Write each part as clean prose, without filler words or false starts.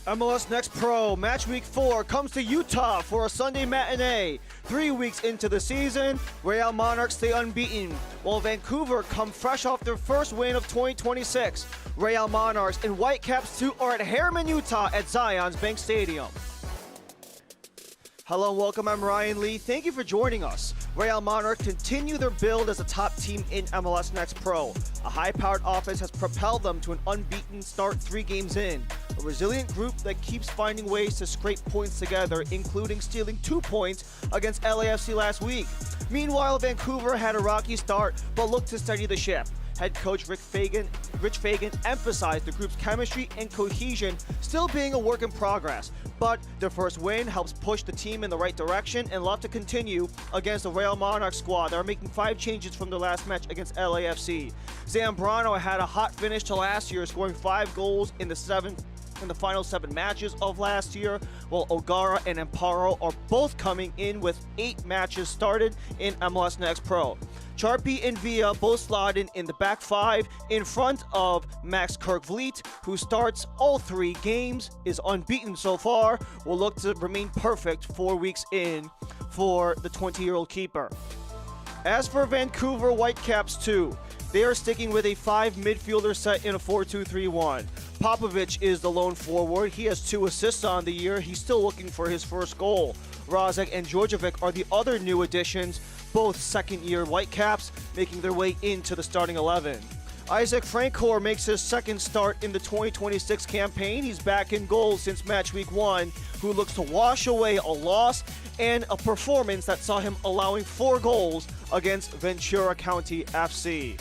MLS Next Pro Match Week 4 comes to Utah for a Sunday matinee. 3 weeks into the season, Real Monarchs stay unbeaten, while Vancouver come fresh off their first win of 2026. Real Monarchs and Whitecaps 2 are at Harriman, Utah at Zions Bank Stadium. Hello and welcome, I'm Ryan Lee. Thank you for joining us. Real Monarchs continue their build as a top team in MLS Next Pro. A high-powered offense has propelled them to an unbeaten start 3 games in. A resilient group that keeps finding ways to scrape points together, including stealing 2 points against LAFC last week. Meanwhile, Vancouver had a rocky start, but looked to steady the ship. Head coach Rich Fagan emphasized the group's chemistry and cohesion still being a work in progress, but their first win helps push the team in the right direction and love to continue against the Real Monarchs squad that are making 5 changes from their last match against LAFC. Zambrano had a hot finish to last year, scoring 5 goals in the final 7 matches of last year, while O'Gara and Amparo are both coming in with 8 matches started in MLS Next Pro. Charpy and Villa both slotted in the back 5 in front of Max Kirk-Vliet, who starts all 3 games, is unbeaten so far, will look to remain perfect 4 weeks in for the 20-year-old keeper. As for Vancouver Whitecaps 2, they are sticking with a 5 midfielder set in a 4-2-3-1. Popovich is the lone forward. He has 2 assists on the year. He's still looking for his first goal. Razek and Djordjevic are the other new additions, both second-year Whitecaps, making their way into the starting 11. Isaac Francoeur makes his second start in the 2026 campaign. He's back in goal since match week 1, who looks to wash away a loss and a performance that saw him allowing 4 goals against Ventura County FC.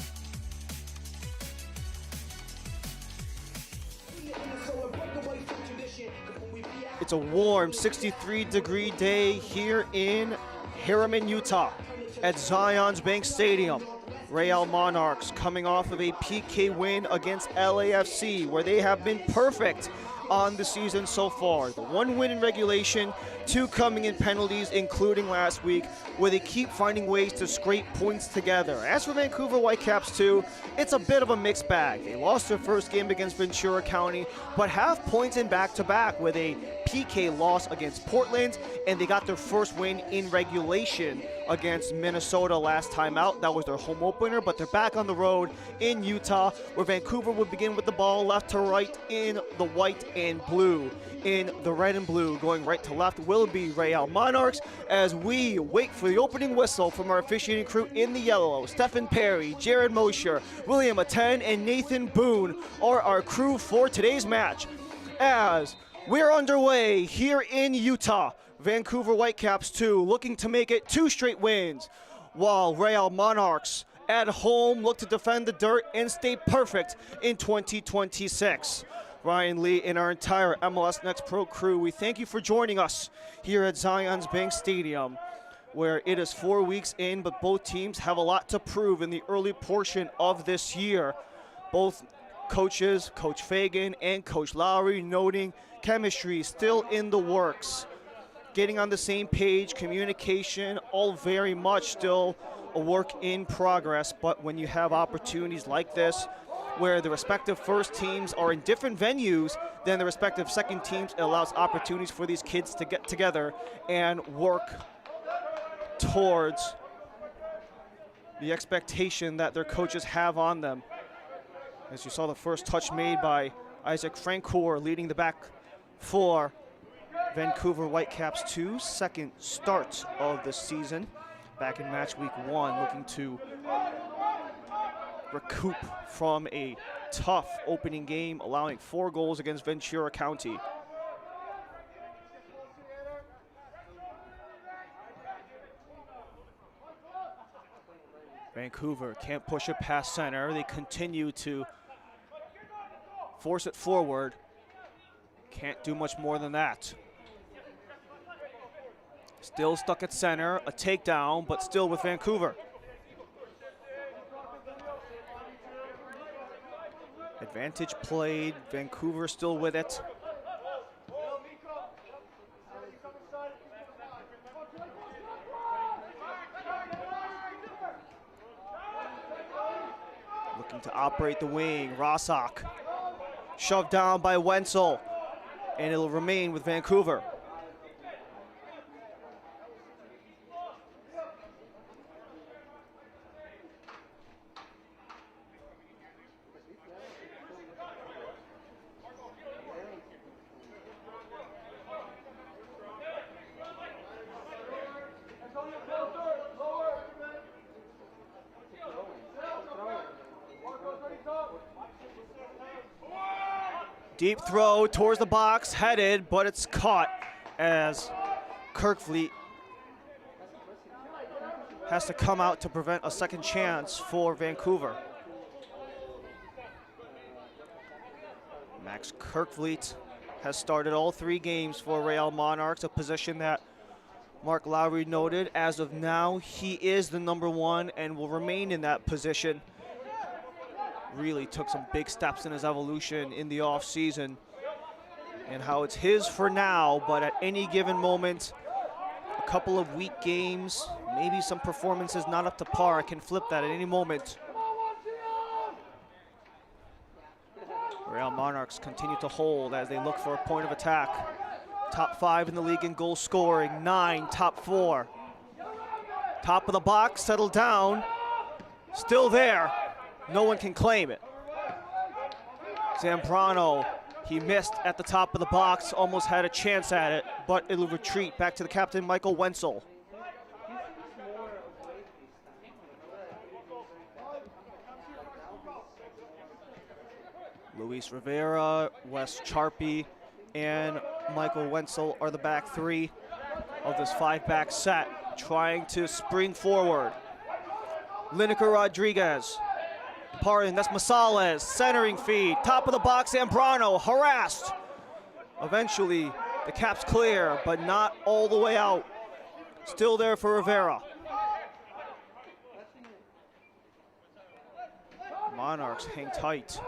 It's a warm 63-degree day here in Harriman, Utah at Zions Bank Stadium. Real Monarchs coming off of a PK win against LAFC, where they have been perfect on the season so far. The 1 win in regulation, 2 coming in penalties, including last week, where they keep finding ways to scrape points together. As for Vancouver Whitecaps 2, it's a bit of a mixed bag. They lost their first game against Ventura County, but have points in back-to-back with a PK loss against Portland, and they got their first win in regulation against Minnesota last time out. That was their home opener, but they're back on the road in Utah, where Vancouver will begin with the ball left to right in the white and blue. In the red and blue, going right to left, will be Real Monarchs, as we wait for the opening whistle from our officiating crew in the yellow. Stephen Perry, Jared Mosher, William Aten, and Nathan Boone are our crew for today's match. As we're underway here in Utah, Vancouver Whitecaps 2 looking to make it 2 straight wins, while Real Monarchs at home look to defend the dirt and stay perfect in 2026. Ryan Lee and our entire MLS Next Pro crew, we thank you for joining us here at Zions Bank Stadium, where it is 4 weeks in, but both teams have a lot to prove in the early portion of this year. Both coaches, Coach Fagan and Coach Lowry, noting chemistry still in the works. Getting on the same page, communication, all very much still a work in progress, but when you have opportunities like this, where the respective first teams are in different venues than the respective second teams, it allows opportunities for these kids to get together and work towards the expectation that their coaches have on them. As you saw the first touch made by Isaac Francoeur, leading the back for Vancouver Whitecaps 2, second start of the season. Back in match week 1, looking to recoup from a tough opening game, allowing 4 goals against Ventura County. Vancouver can't push it past center. They continue to force it forward. Can't do much more than that. Still stuck at center, a takedown, but still with Vancouver. Advantage played, Vancouver still with it. Looking to operate the wing, Rosak. Shoved down by Wenzel. and it'll remain with Vancouver. Deep throw towards the box, headed, but it's caught as Kirkfleet has to come out to prevent a second chance for Vancouver. Max Kirkfleet has started all 3 games for Real Monarchs, a position that Mark Lowry noted. As of now, he is the #1 and will remain in that position. Really took some big steps in his evolution in the offseason, and how it's his for now, but at any given moment, a couple of weak games, maybe some performances not up to par, can flip that at any moment. Real Monarchs continue to hold as they look for a point of attack. Top 5 in the league in goal scoring, 9, top 4. Top of the box, settled down, still there. No one can claim it. Zambrano, he missed at the top of the box, almost had a chance at it, but it'll retreat back to the captain, Michael Wenzel. Luis Rivera, Wes Charpy, and Michael Wenzel are the back 3 of this 5-back set, trying to spring forward. Lineker Rodriguez. Pardon, that's Masales, centering feed, top of the box, Zambrano, harassed. Eventually, the Caps clear, but not all the way out. Still there for Rivera. Monarchs hang tight.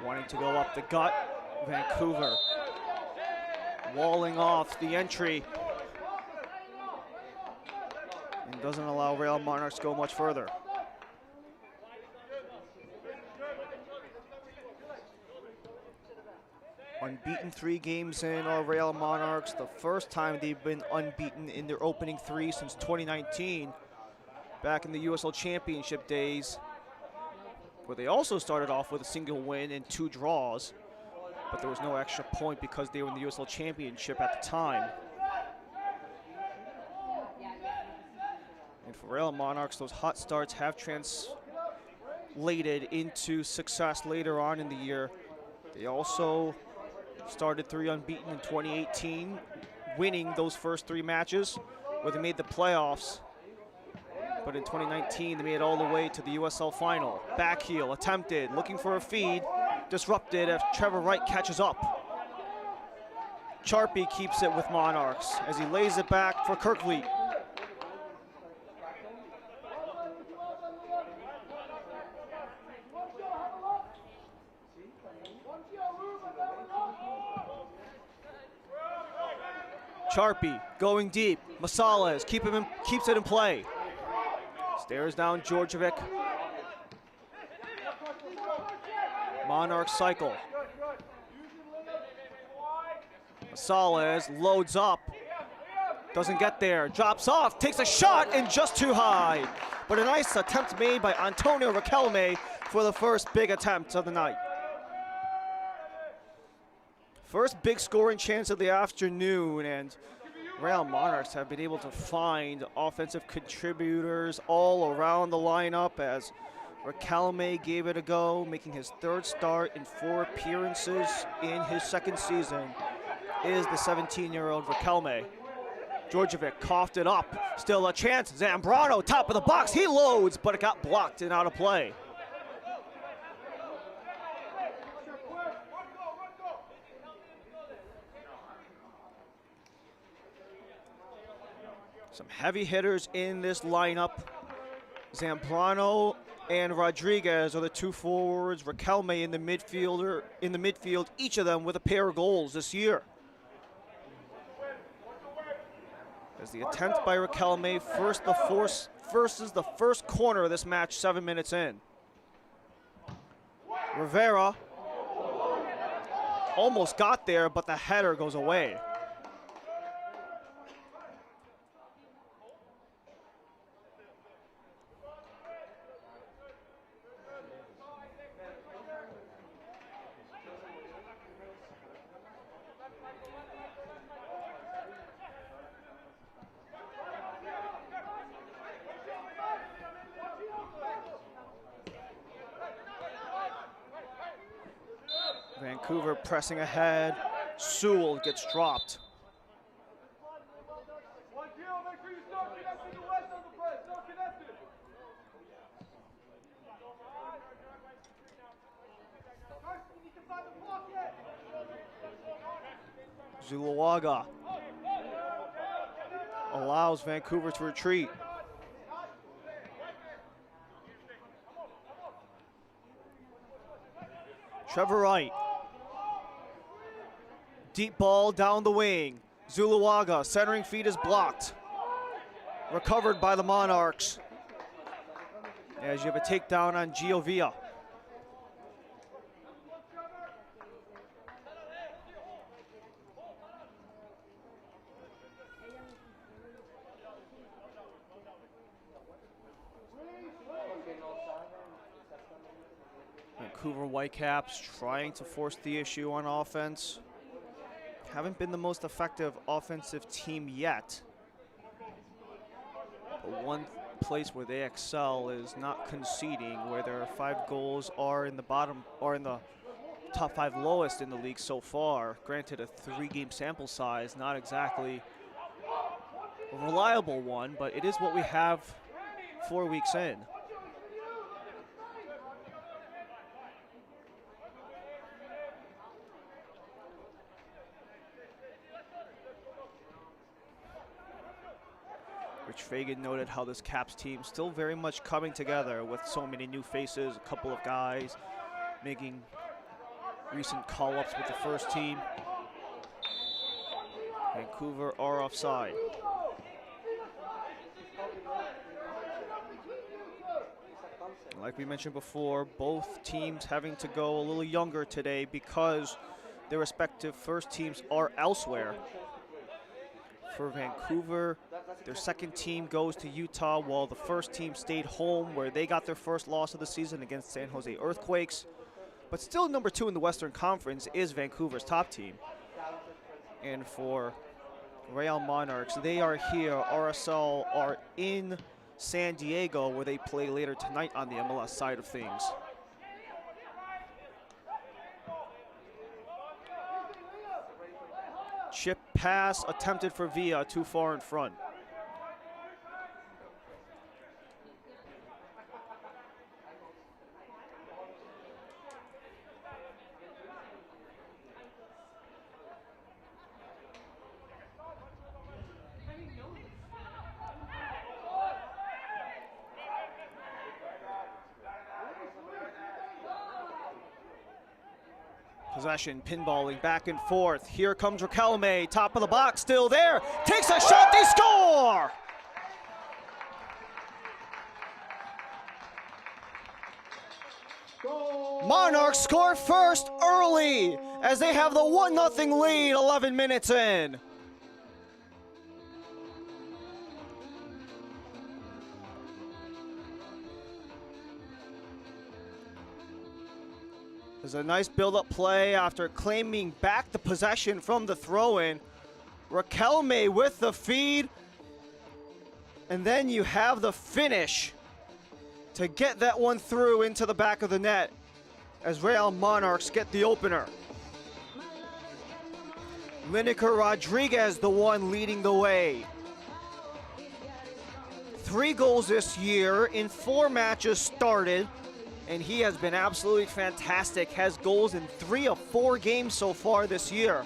Wanting to go up the gut. Vancouver walling off the entry and doesn't allow Real Monarchs to go much further. Unbeaten 3 games in our Real Monarchs, the first time they've been unbeaten in their opening 3 since 2019, back in the USL Championship days, where they also started off with a single win and 2 draws. But there was no extra point because they were in the USL Championship at the time. And for Real Monarchs, those hot starts have translated into success later on in the year. They also started 3 unbeaten in 2018, winning those first 3 matches where they made the playoffs. But in 2019, they made it all the way to the USL final. Back heel, attempted, looking for a feed. Disrupted as Trevor Wright catches up. Charpy keeps it with Monarchs as he lays it back for Kirkfleet. Charpy going deep. Masales keeps it in play. Stares down Djordjevic. Monarch cycle. Masales loads up. Doesn't get there. Drops off. Takes a shot and just too high. But a nice attempt made by Antonio Riquelme for the first big attempt of the night. First big scoring chance of the afternoon, and Real Monarchs have been able to find offensive contributors all around the lineup as Riquelme gave it a go, making his 3rd start in 4 appearances in his 2nd season, is the 17-year-old Riquelme. Djordjevic coughed it up, still a chance. Zambrano, top of the box, he loads, but it got blocked and out of play. Some heavy hitters in this lineup. Zambrano and Rodriguez are the 2 forwards. Riquelme in the midfield, each of them with a pair of goals this year. As the attempt by Riquelme versus the first corner of this match 7 minutes in. Rivera almost got there, but the header goes away. Vancouver pressing ahead. Sewell gets dropped. Zuluaga allows Vancouver to retreat. Trevor Wright. Deep ball down the wing. Zuluaga, centering feed is blocked. Recovered by the Monarchs. As you have a takedown on Giovia. Vancouver Whitecaps trying to force the issue on offense. Haven't been the most effective offensive team yet. But one place where they excel is not conceding, where their 5 goals are in the bottom, or in the top 5 lowest in the league so far. Granted, a 3-game sample size, not exactly a reliable one, but it is what we have 4 weeks in. Rich Fagan noted how this Caps team still very much coming together with so many new faces, a couple of guys making recent call-ups with the first team. Vancouver are offside. Like we mentioned before, both teams having to go a little younger today because their respective first teams are elsewhere. For Vancouver, their second team goes to Utah while the first team stayed home where they got their first loss of the season against San Jose Earthquakes. But still number 2 in the Western Conference is Vancouver's top team. And for Real Monarchs, they are here. RSL are in San Diego where they play later tonight on the MLS side of things. Chip pass attempted for Villa, too far in front. Possession, pinballing back and forth. Here comes Riquelme, top of the box, still there. Takes a shot, they score! Monarchs score first early as they have the 1-0 lead 11 minutes in. There's a nice build-up play after claiming back the possession from the throw-in. Riquelme with the feed. And then you have the finish to get that one through into the back of the net as Real Monarchs get the opener. Lineker Rodriguez, the one leading the way. 3 goals this year in 4 matches started. And he has been absolutely fantastic. Has goals in 3 of 4 games so far this year.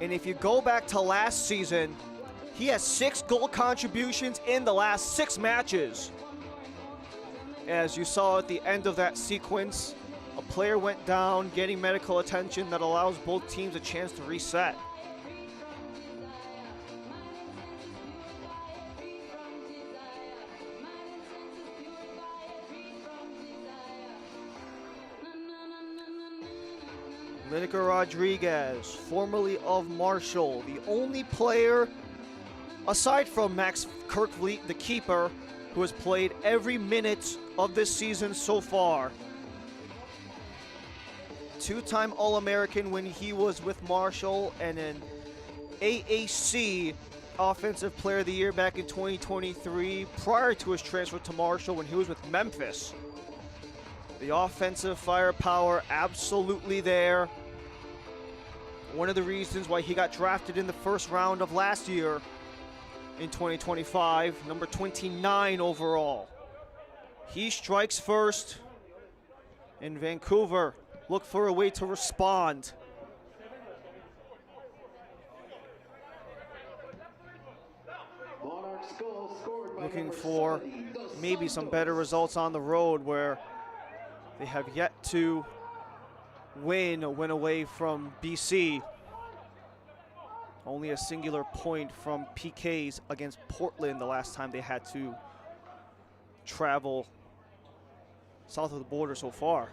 And if you go back to last season, he has 6 goal contributions in the last 6 matches. As you saw at the end of that sequence, a player went down, getting medical attention that allows both teams a chance to reset. Lineker Rodriguez, formerly of Marshall, the only player, aside from Max Kirkvliet, the keeper, who has played every minute of this season so far. Two-time All-American when he was with Marshall, and an AAC Offensive Player of the Year back in 2023, prior to his transfer to Marshall when he was with Memphis. The offensive firepower absolutely there. One of the reasons why he got drafted in the first round of last year in 2025, number 29 overall. He strikes first, and Vancouver look for a way to respond. Looking for maybe some better results on the road, where they have yet to win away from BC. Only a singular point from PKs against Portland the last time they had to travel south of the border so far.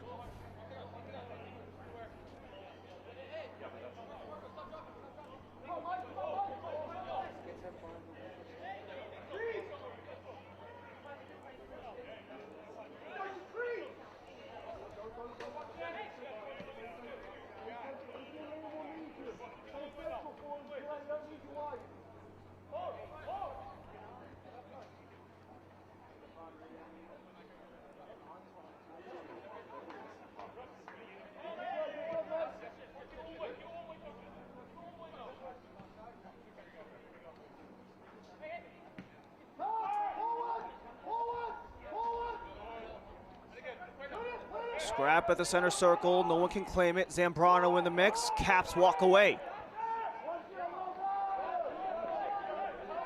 Scrap at the center circle, no one can claim it. Zambrano in the mix, Caps walk away.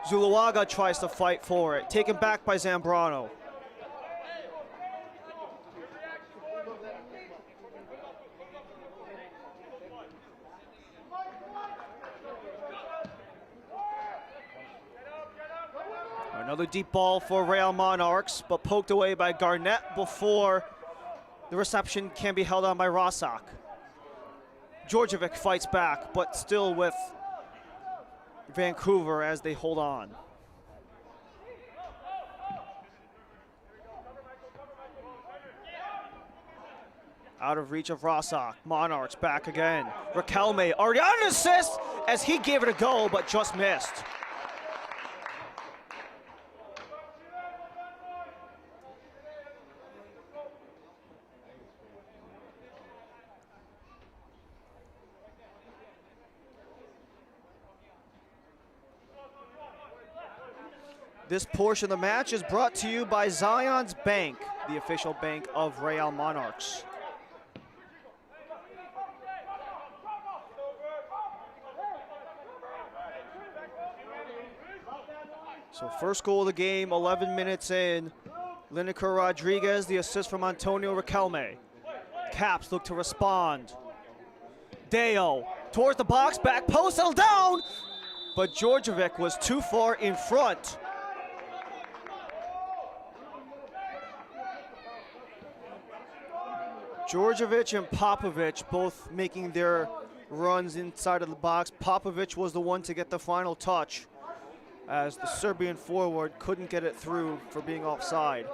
Zuluaga tries to fight for it, taken back by Zambrano. Another deep ball for Real Monarchs, but poked away by Garnett before the reception can be held on by Rossak. Djordjevic fights back, but still with Vancouver as they hold on. Out of reach of Rossak. Monarchs back again. Riquelme already on an assist as he gave it a go, but just missed. This portion of the match is brought to you by Zions Bank, the official bank of Real Monarchs. So first goal of the game, 11 minutes in. Lineker Rodriguez, the assist from Antonio Riquelme. Caps look to respond. Deo towards the box, back post, settled down, but Djordjevic was too far in front. Djordjevic and Popovic both making their runs inside of the box. Popovic was the one to get the final touch, as the Serbian forward couldn't get it through for being offside.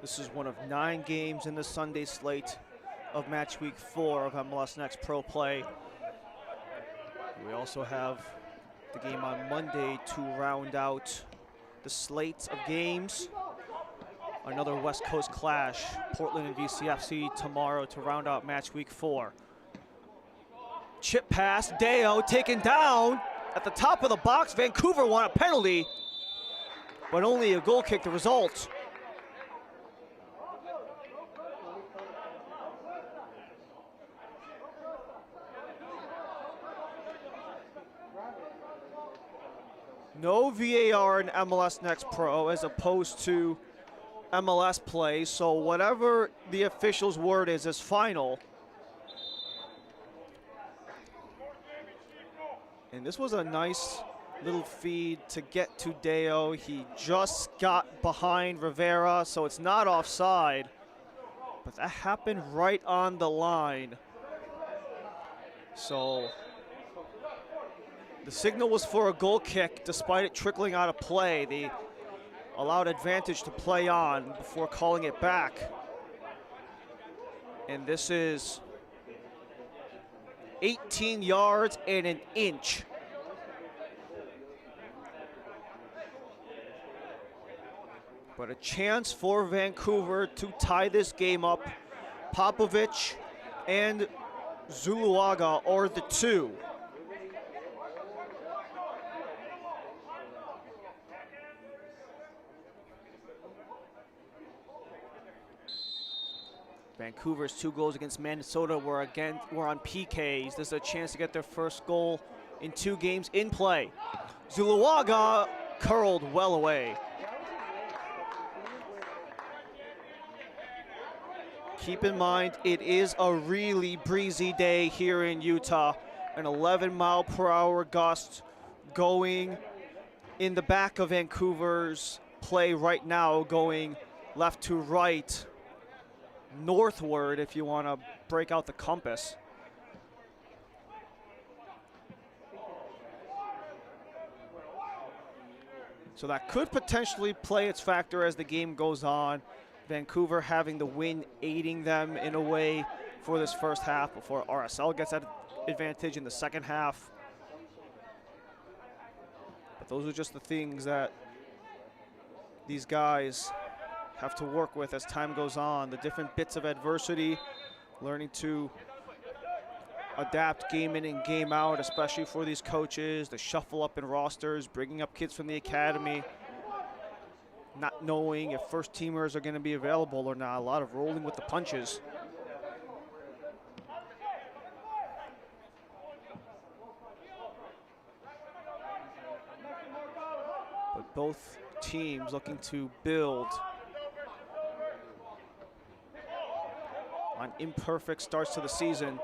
This is one of 9 games in the Sunday slate of match week 4 of MLS Next Pro Play. We also have the game on Monday to round out the slate of games. Another West Coast clash, Portland and VCFC tomorrow to round out match week 4. Chip pass, Deo taken down, at the top of the box. Vancouver won a penalty, but only a goal kick the result. No VAR in MLS Next Pro as opposed to MLS play, so whatever the official's word is final. And this was a nice little feed to get to Deo. He just got behind Rivera, so it's not offside. But that happened right on the line. So the signal was for a goal kick despite it trickling out of play. They allowed advantage to play on before calling it back. And this is 18 yards and an inch. But a chance for Vancouver to tie this game up. Popovich and Zuluaga are the two. Vancouver's 2 goals against Minnesota were on PKs. This is a chance to get their first goal in 2 games in play. Zuluaga curled well away. Keep in mind, it is a really breezy day here in Utah. An 11-mile-per-hour gust going in the back of Vancouver's play right now, going left to right, northward if you want to break out the compass. So that could potentially play its factor as the game goes on. Vancouver having the win aiding them in a way for this first half before RSL gets that advantage in the second half. But those are just the things that these guys have to work with as time goes on. The different bits of adversity, learning to adapt game in and game out, especially for these coaches, the shuffle up in rosters, bringing up kids from the academy, not knowing if first teamers are going to be available or not. A lot of rolling with the punches. But both teams looking to build on imperfect starts to the season,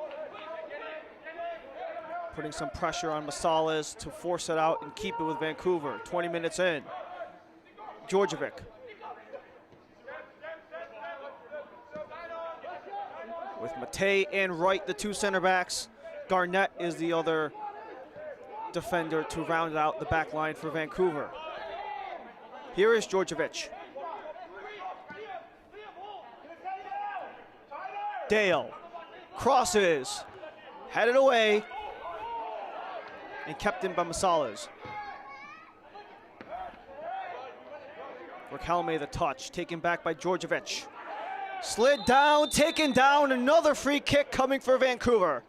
putting some pressure on Massalas to force it out and keep it with Vancouver. 20 minutes in. Djordjevic. With Matei and Wright, the 2 center backs. Garnett is the other defender to round out the back line for Vancouver. Here is Djordjevic. Dale crosses, headed away, and kept in by Massalas. Riquelme the touch, taken back by Djordjevic. Slid down, taken down, another free kick coming for Vancouver.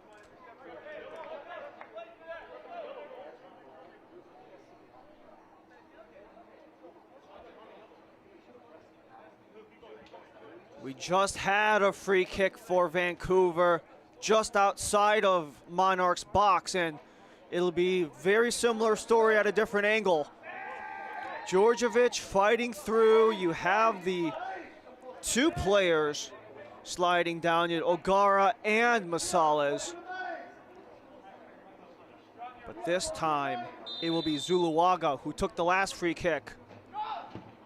We just had a free kick for Vancouver just outside of Monarchs' box, and it'll be a very similar story at a different angle. Djordjevic fighting through. You have the 2 players sliding down, O'Gara and Massalas. But this time, it will be Zuluaga who took the last free kick.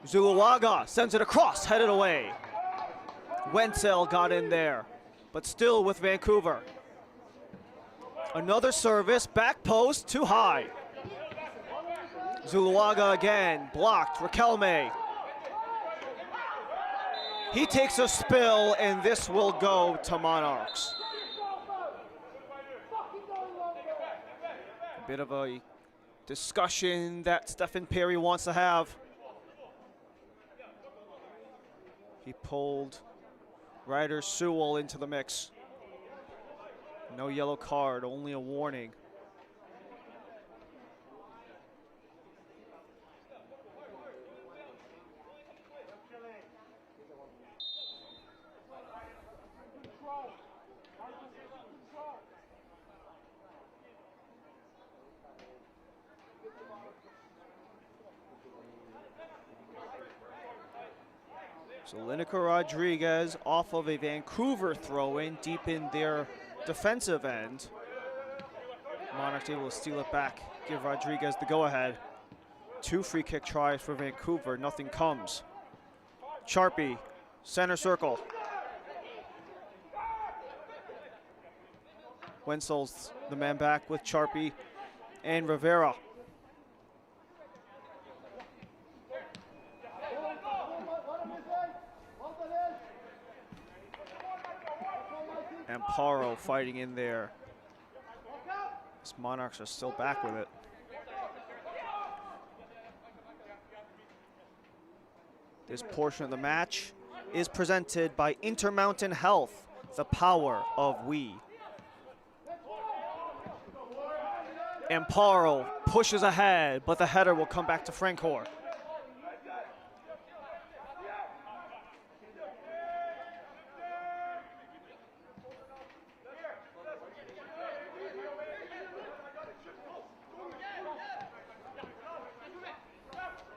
Zuluaga sends it across, headed away. Wenzel got in there, but still with Vancouver. Another service, back post, too high. Zuluaga again, blocked, Riquelme. He takes a spill, and this will go to Monarchs. A bit of a discussion that Stephen Perry wants to have. He pulled Ryder Sewell into the mix. No yellow card, only a warning. So Lineker Rodriguez off of a Vancouver throw-in deep in their defensive end. Monarchs able to steal it back, give Rodriguez the go-ahead. 2 free kick tries for Vancouver, nothing comes. Sharpie, center circle. Wenzel's the man back with Sharpie and Rivera. Amparo fighting in there. These Monarchs are still back with it. This portion of the match is presented by Intermountain Health, the power of we. Amparo pushes ahead, but the header will come back to Francoeur.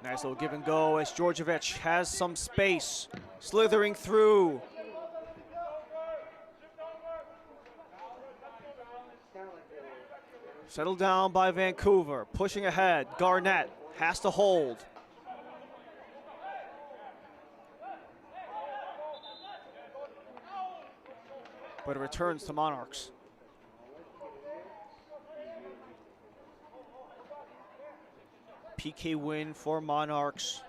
Nice little give and go as Djordjevic has some space, slithering through. Settled down by Vancouver, pushing ahead. Garnett has to hold. But it returns to Monarchs. PK win for Monarchs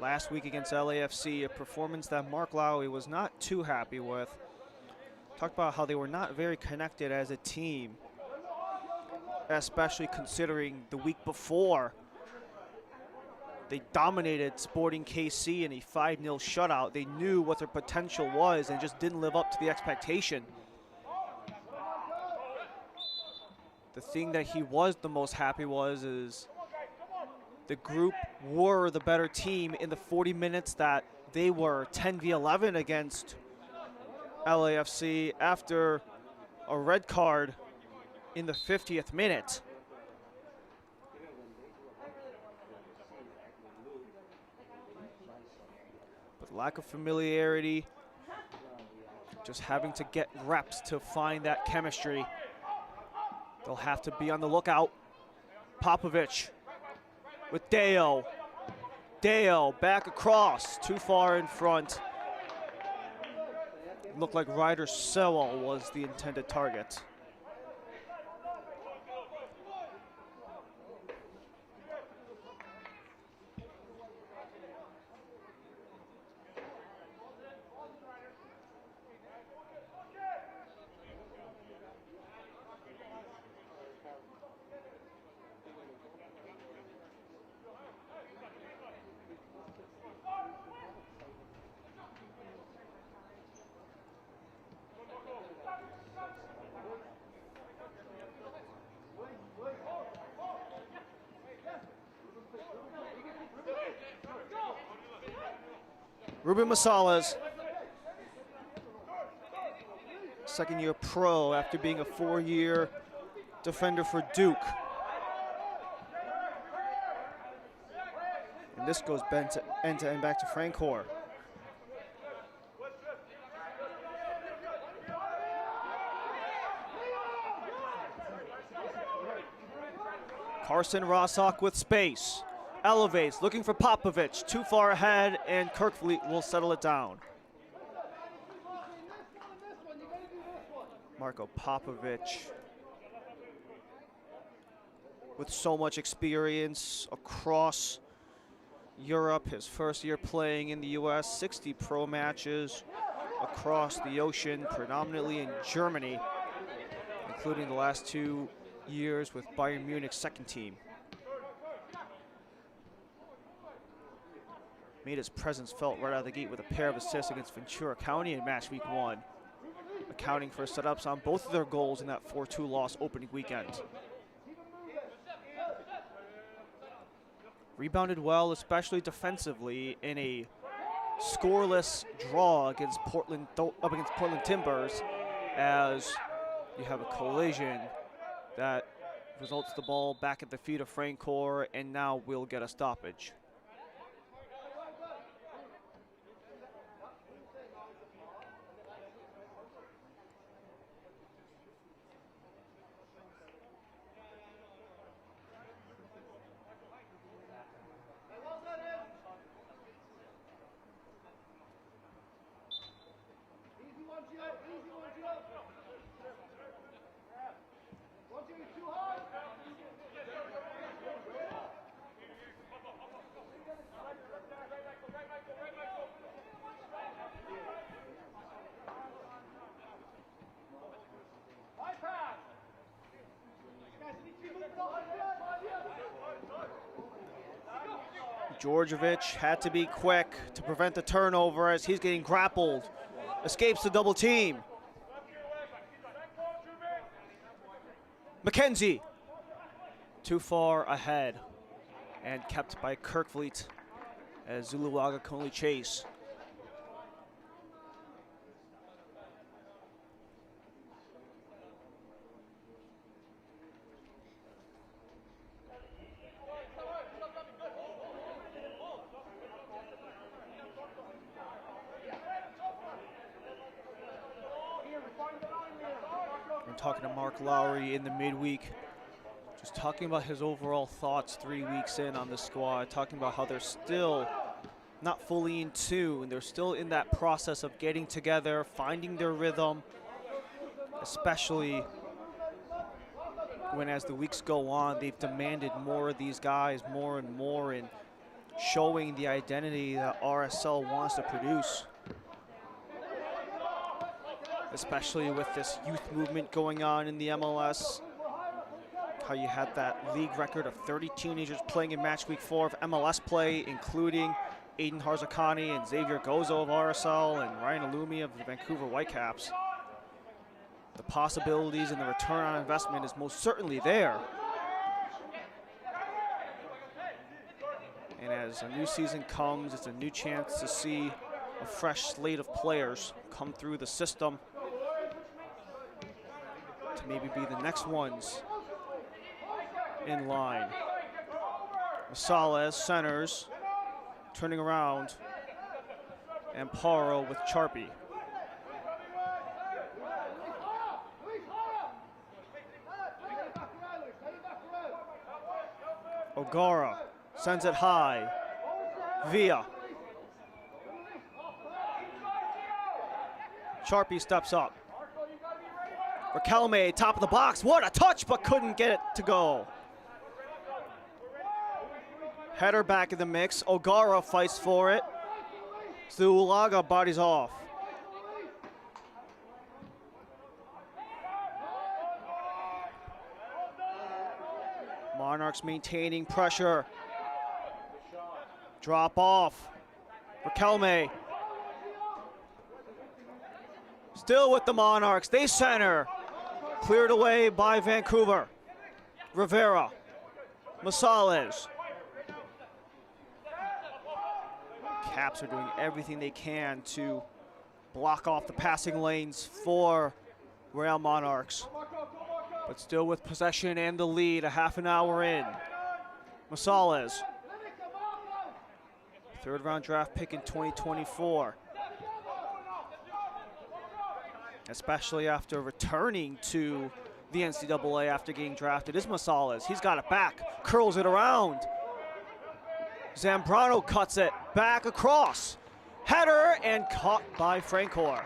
last week against LAFC, a performance that Mark Lowry was not too happy with. Talked about how they were not very connected as a team, especially considering the week before they dominated Sporting KC in a 5-0 shutout. They knew what their potential was and just didn't live up to the expectation. The thing that he was the most happy is the group were the better team in the 40 minutes that they were 10v11 against LAFC after a red card in the 50th minute. But lack of familiarity, just having to get reps to find that chemistry. They'll have to be on the lookout. Popovic with Deo. Deo back across, too far in front. It looked like Ryder Sewell was the intended target. Ruben Massalas, second-year pro after being a 4-year defender for Duke. And this goes end-to-end back to Francoeur. Carson Rossock with space. Elevates, looking for Popovic, too far ahead, and Kirkfleet will settle it down. Marko Popovic, with so much experience across Europe, his first year playing in the US, 60 pro matches across the ocean, predominantly in Germany, including the last 2 years with Bayern Munich's second team. Made his presence felt right out of the gate with a pair of assists against Ventura County in match week 1, accounting for setups on both of their goals in that 4-2 loss opening weekend. Rebounded well, especially defensively, in a scoreless draw against Portland Timbers, as you have a collision that results the ball back at the feet of Francoeur, and now we'll get a stoppage. Djordjevic had to be quick to prevent the turnover as he's getting grappled. Escapes the double team. McKenzie, too far ahead and kept by Kerkvliet as Zuluaga can only chase. Talking to Mark Lowry in the midweek, just talking about his overall thoughts 3 weeks in on the squad, talking about how they're still not fully in tune. They're still in that process of getting together, finding their rhythm, especially when as the weeks go on, they've demanded more of these guys more and more in showing the identity that RSL wants to produce. Especially with this youth movement going on in the MLS. How you had that league record of 30 teenagers playing in match week 4 of MLS play, including Aiden Harzakani and Xavier Gozo of RSL and Ryan Alumi of the Vancouver Whitecaps. The possibilities and the return on investment is most certainly there. And as a new season comes, it's a new chance to see a fresh slate of players come through the system to maybe be the next ones in line. Masales centers, turning around, and Paro with Charpy. O'Gara sends it high. Villa. Charpy steps up. Raquelme, top of the box. What a touch, but couldn't get it to go. Header back in the mix. O'Gara fights for it. Zuluaga bodies off. Monarchs maintaining pressure. Drop off. Raquelme. Still with the Monarchs. They center. Cleared away by Vancouver. Rivera. Masales. Caps are doing everything they can to block off the passing lanes for Real Monarchs. But still with possession and the lead, a half an hour in. Masales. Third round draft pick in 2024. Especially after returning to the NCAA after getting drafted is Masales. He's got it back, curls it around. Zambrano cuts it back across. Header and caught by Francor.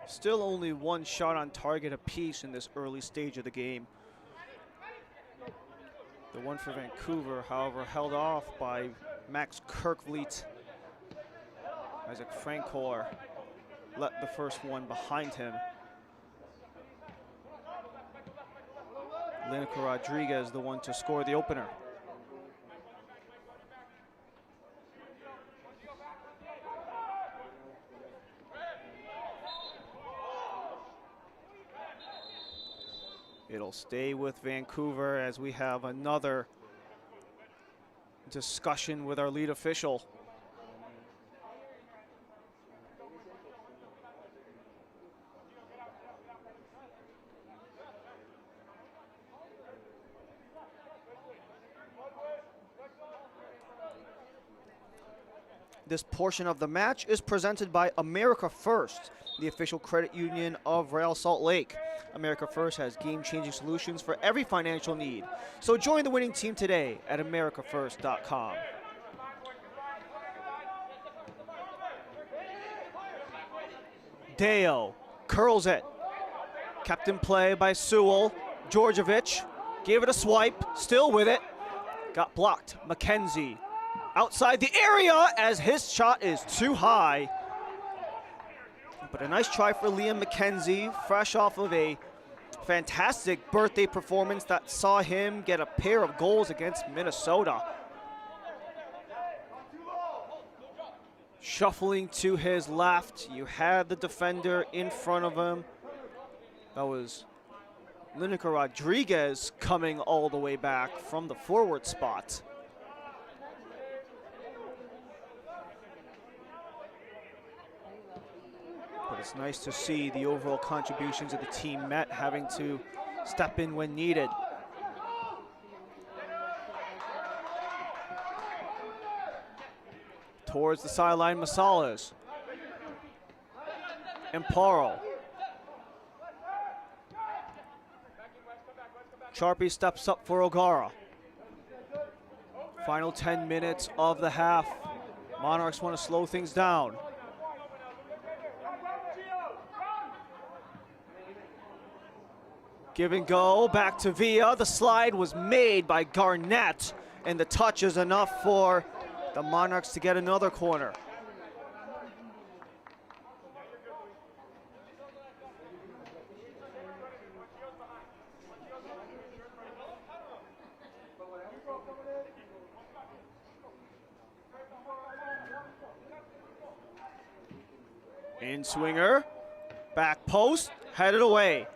Still only one shot on target apiece in this early stage of the game. The one for Vancouver, however, held off by Max Kerkvliet. Isaac Francor let the first one behind him. Lineker Rodriguez, the one to score the opener. It'll stay with Vancouver as we have another discussion with our lead official. This portion of the match is presented by America First, the official credit union of Real Salt Lake. America First has game-changing solutions for every financial need. So join the winning team today at americafirst.com. Deo curls it. Kept in play by Sewell. Djordjevic gave it a swipe, still with it. Got blocked. McKenzie outside the area as his shot is too high. But a nice try for Liam McKenzie, fresh off of a fantastic birthday performance that saw him get a pair of goals against Minnesota. Shuffling to his left, you had the defender in front of him. That was Lineker Rodriguez coming all the way back from the forward spot. But it's nice to see the overall contributions of the team met, having to step in when needed. Towards the sideline, Massalas. Amparo. Sharpie steps up for O'Gara. Final 10 minutes of the half. Monarchs want to slow things down. Give and go, back to Villa. The slide was made by Garnett, and the touch is enough for the Monarchs to get another corner. In swinger, back post, headed away.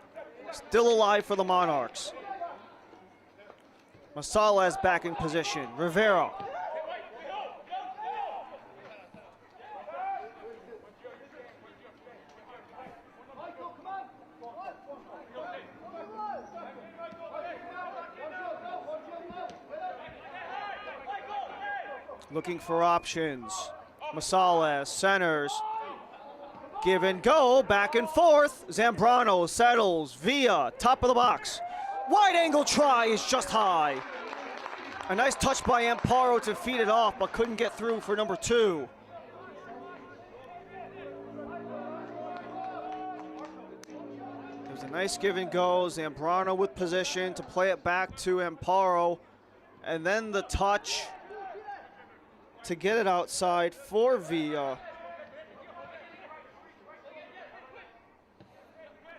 Still alive for the Monarchs. Massalas back in position. Rivera. Looking for options. Massalas centers. Give and go, back and forth. Zambrano settles via top of the box. Wide angle try is just high. A nice touch by Amparo to feed it off, but couldn't get through for number 2. It was a nice give and go. Zambrano with position to play it back to Amparo. And then the touch to get it outside for Villa.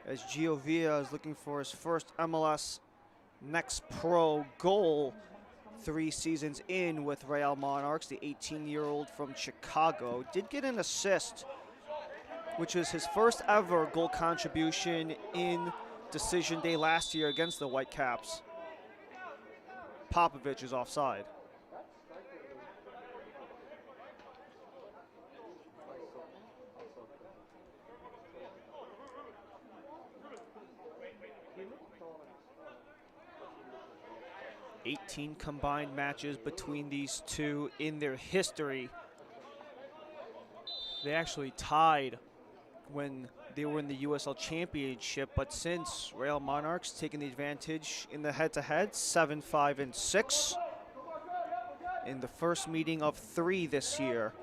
As Gio Villa is looking for his first MLS Next Pro goal 3 seasons in with Real Monarchs. The 18-year-old from Chicago did get an assist, which is his first ever goal contribution in decision day last year against the Whitecaps. Popovich is offside. (18 combined matches between these two in their history. They actually tied when they were in the USL Championship, but since Real Monarchs taking the advantage in the head-to-head, 7-5-6 in the first meeting of 3 this year.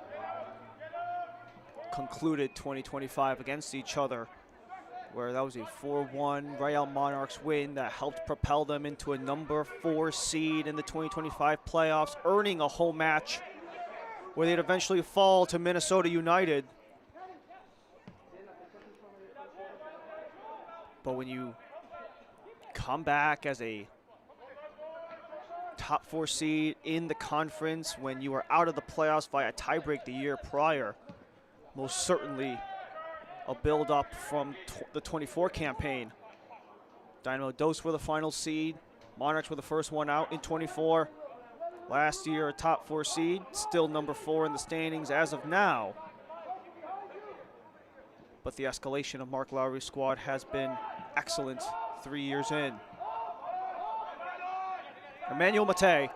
Concluded 2025 against each other, where that was a 4-1 Real Monarchs win that helped propel them into a number 4 seed in the 2025 playoffs, earning a home match where they'd eventually fall to Minnesota United. But when you come back as a top 4 seed in the conference, when you were out of the playoffs via tiebreak the year prior, most certainly a build-up from the 24 campaign. Dynamo Dos were the final seed. Monarchs were the first one out in 24. Last year, a top 4 seed, still number 4 in the standings as of now. But the escalation of Mark Lowry's squad has been excellent 3 years in. Emmanuel Mate.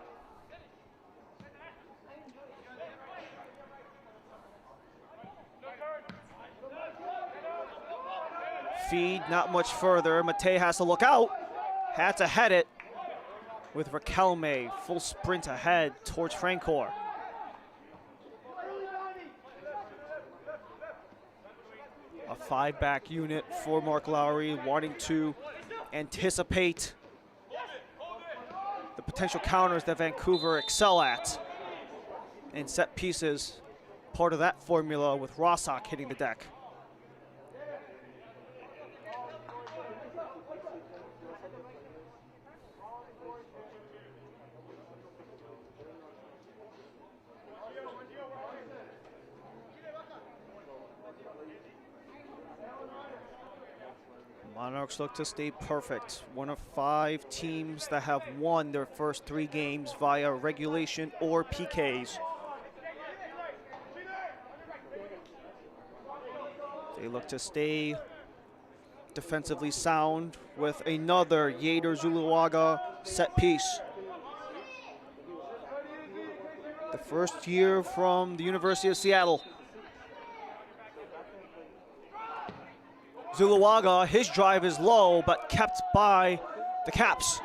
feed, not much further. Mate has to look out. Had to head it with Raquelme, full sprint ahead towards Francoeur. A 5-back unit for Mark Lowry, wanting to anticipate the potential counters that Vancouver excel at. And set pieces, part of that formula with Rossock hitting the deck. Monarchs look to stay perfect. One of 5 teams that have won their first 3 games via regulation or PKs. They look to stay defensively sound with another Yader Zuluaga set piece. The first year from the University of Seattle. Zuluaga, his drive is low, but kept by the Caps.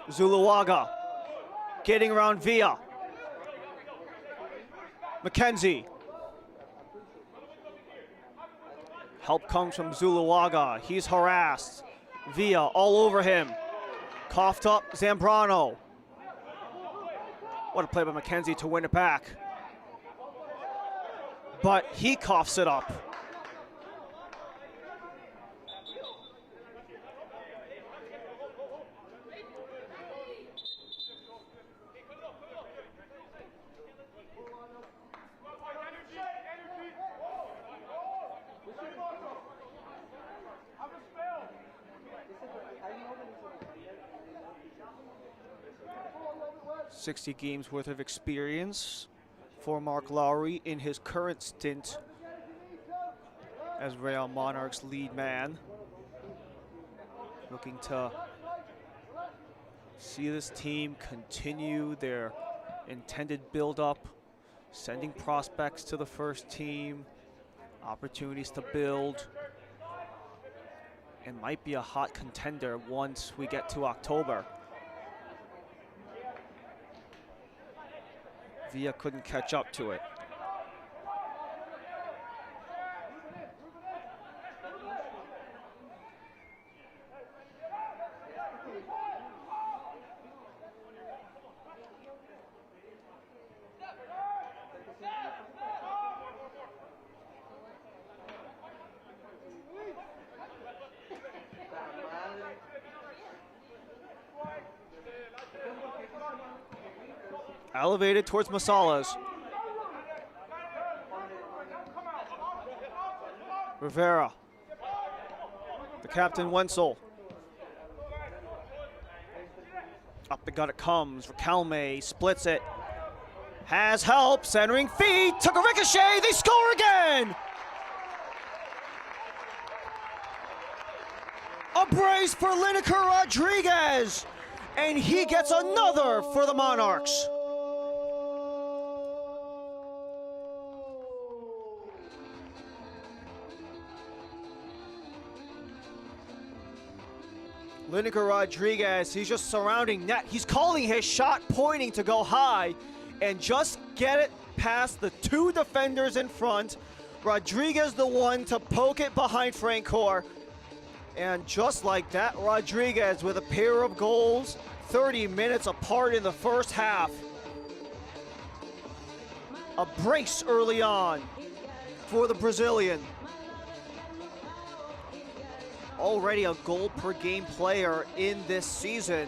Zuluaga getting around Villa. McKenzie. Help comes from Zuluaga. He's harassed. Villa all over him. Coughed up Zambrano. What a play by McKenzie to win it back. But he coughs it up. .60 games worth of experience for Mark Lowry in his current stint as Real Monarchs lead man. Looking to see this team continue their intended build-up, sending prospects to the first team, opportunities to build, and might be a hot contender once we get to October. Villa couldn't catch up to it. Elevated towards Masalas. Rivera. The captain Wenzel. Up the gut it comes. Raquelme splits it. Has help. Centering feed. Took a ricochet. They score again. A brace for Lineker Rodriguez. And he gets another for the Monarchs. Lineker Rodriguez, he's just surrounding net. He's calling his shot, pointing to go high, and just get it past the 2 defenders in front. Rodriguez the one to poke it behind Francoeur. And just like that, Rodriguez with a pair of goals, 30 minutes apart in the first half. A brace early on for the Brazilian. Already a goal per game player in this season.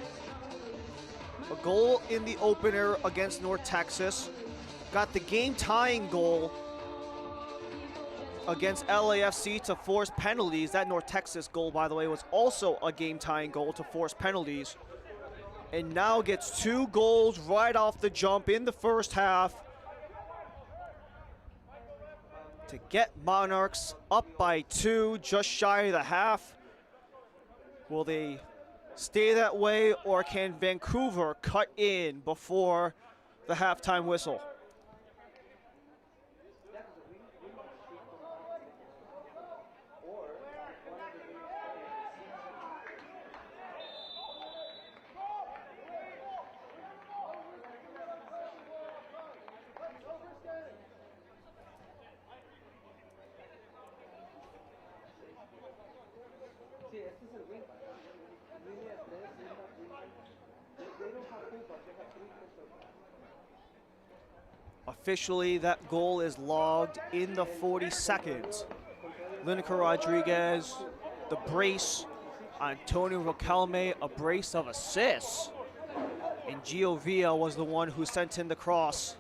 A goal in the opener against North Texas. Got the game tying goal against LAFC to force penalties. That North Texas goal, by the way, was also a game tying goal to force penalties. And now gets 2 goals right off the jump in the first half to get Monarchs up by 2, just shy of the half. Will they stay that way, or can Vancouver cut in before the halftime whistle? Officially, that goal is logged in the 42nd. Lineker Rodriguez, the brace. Antonio Riquelme, a brace of assists. And Gio Villa was the one who sent in the cross.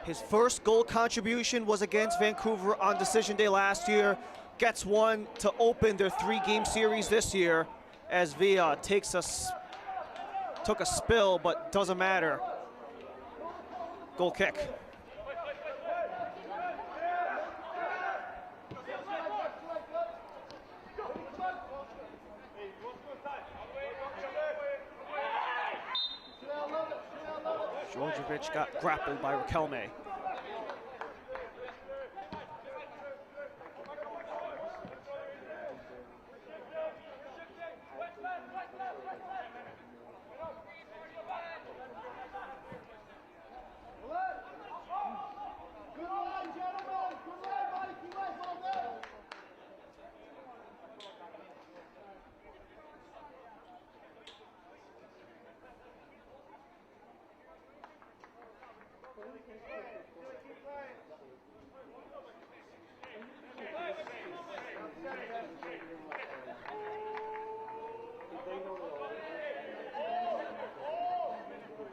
His first goal contribution was against Vancouver on decision day last year. Gets one to open their 3-game series this year as Villa took a spill, but doesn't matter. Goal kick. Djordjevic got grappled by Riquelme.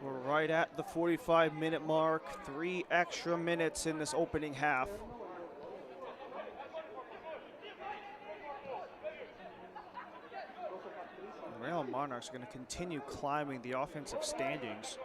We're right at the 45-minute mark, 3 extra minutes in this opening half. The Real Monarchs are going to continue climbing the offensive standings.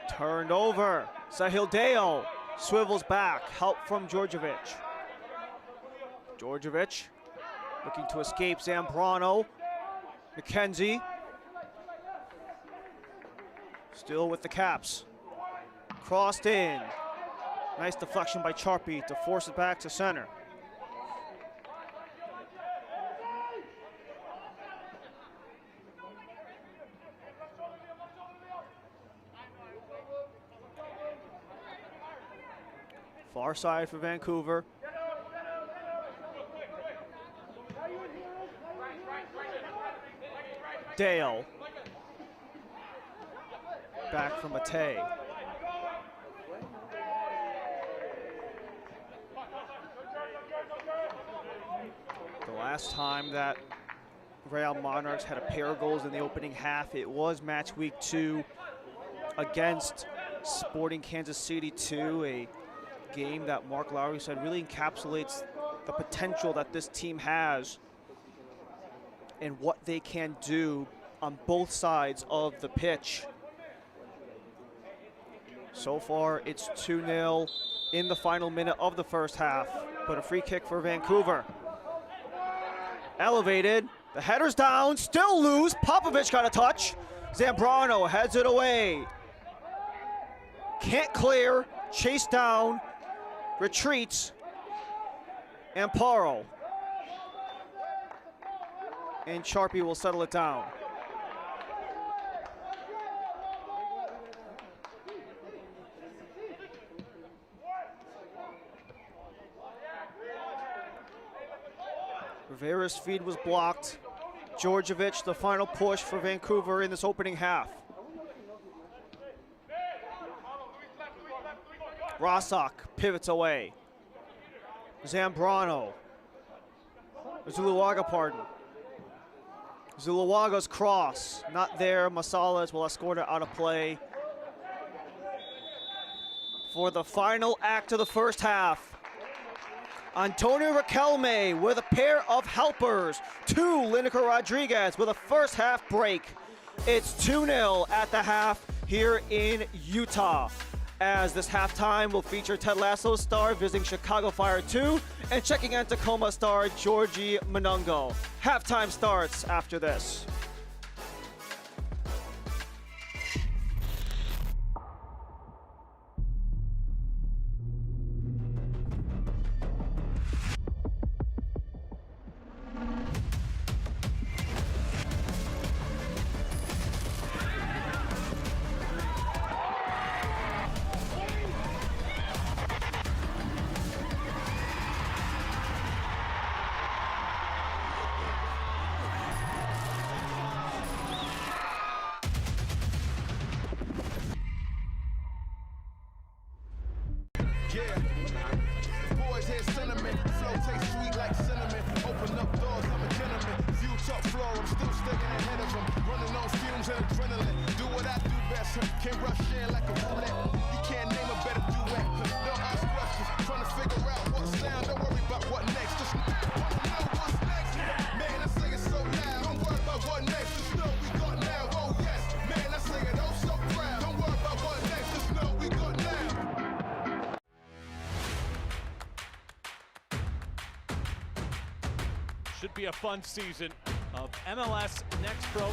Turned over. Sahil Deo swivels back. Help from Djordjevic. Djordjevic looking to escape Zambrano. McKenzie still with the Caps. Crossed in. Nice deflection by Charpy to force it back to center. Far side for Vancouver. Dale. Back from Matei. The last time that Real Monarchs had a pair of goals in the opening half, it was match week 2 against Sporting Kansas City 2, a game that Mark Lowry said really encapsulates the potential that this team has and what they can do on both sides of the pitch. So far, it's 2-0 in the final minute of the first half, but a free kick for Vancouver. Elevated, the header's down, still loose. Popovic got a touch. Zambrano heads it away. Can't clear, chased down, retreats. Amparo. And Charpy will settle it down. Rivera's feed was blocked. Djordjevic, the final push for Vancouver in this opening half. Rosak pivots away. Zambrano. Zuluaga, pardon. Zuluaga's cross, not there. Masales will escort it out of play. For the final act of the first half, Antonio Riquelme with a pair of helpers to Lineker Rodriguez with a first half break. It's 2-0 at the half here in Utah. as this halftime will feature Ted Lasso's star visiting Chicago Fire 2 and checking in Tacoma star Georgie Monungo. Halftime starts after this. Boys hear sentiment, flow tastes sweet like cinnamon. Open up doors, I'm a gentleman. View top floor, I'm still sticking ahead of them. Running on fumes and adrenaline. Do what I do best, can't rush in like a roulette. You can't name a better duet. Don't ask questions, trying to figure out what sound. Don't worry about what next, just know what's next. Man, I say it so loud, don't worry about what next. Just know we got now, oh yes. Man, I say it oh so proud. Don't worry about what next, just know we got now. Should be a fun season of MLS Next Pro.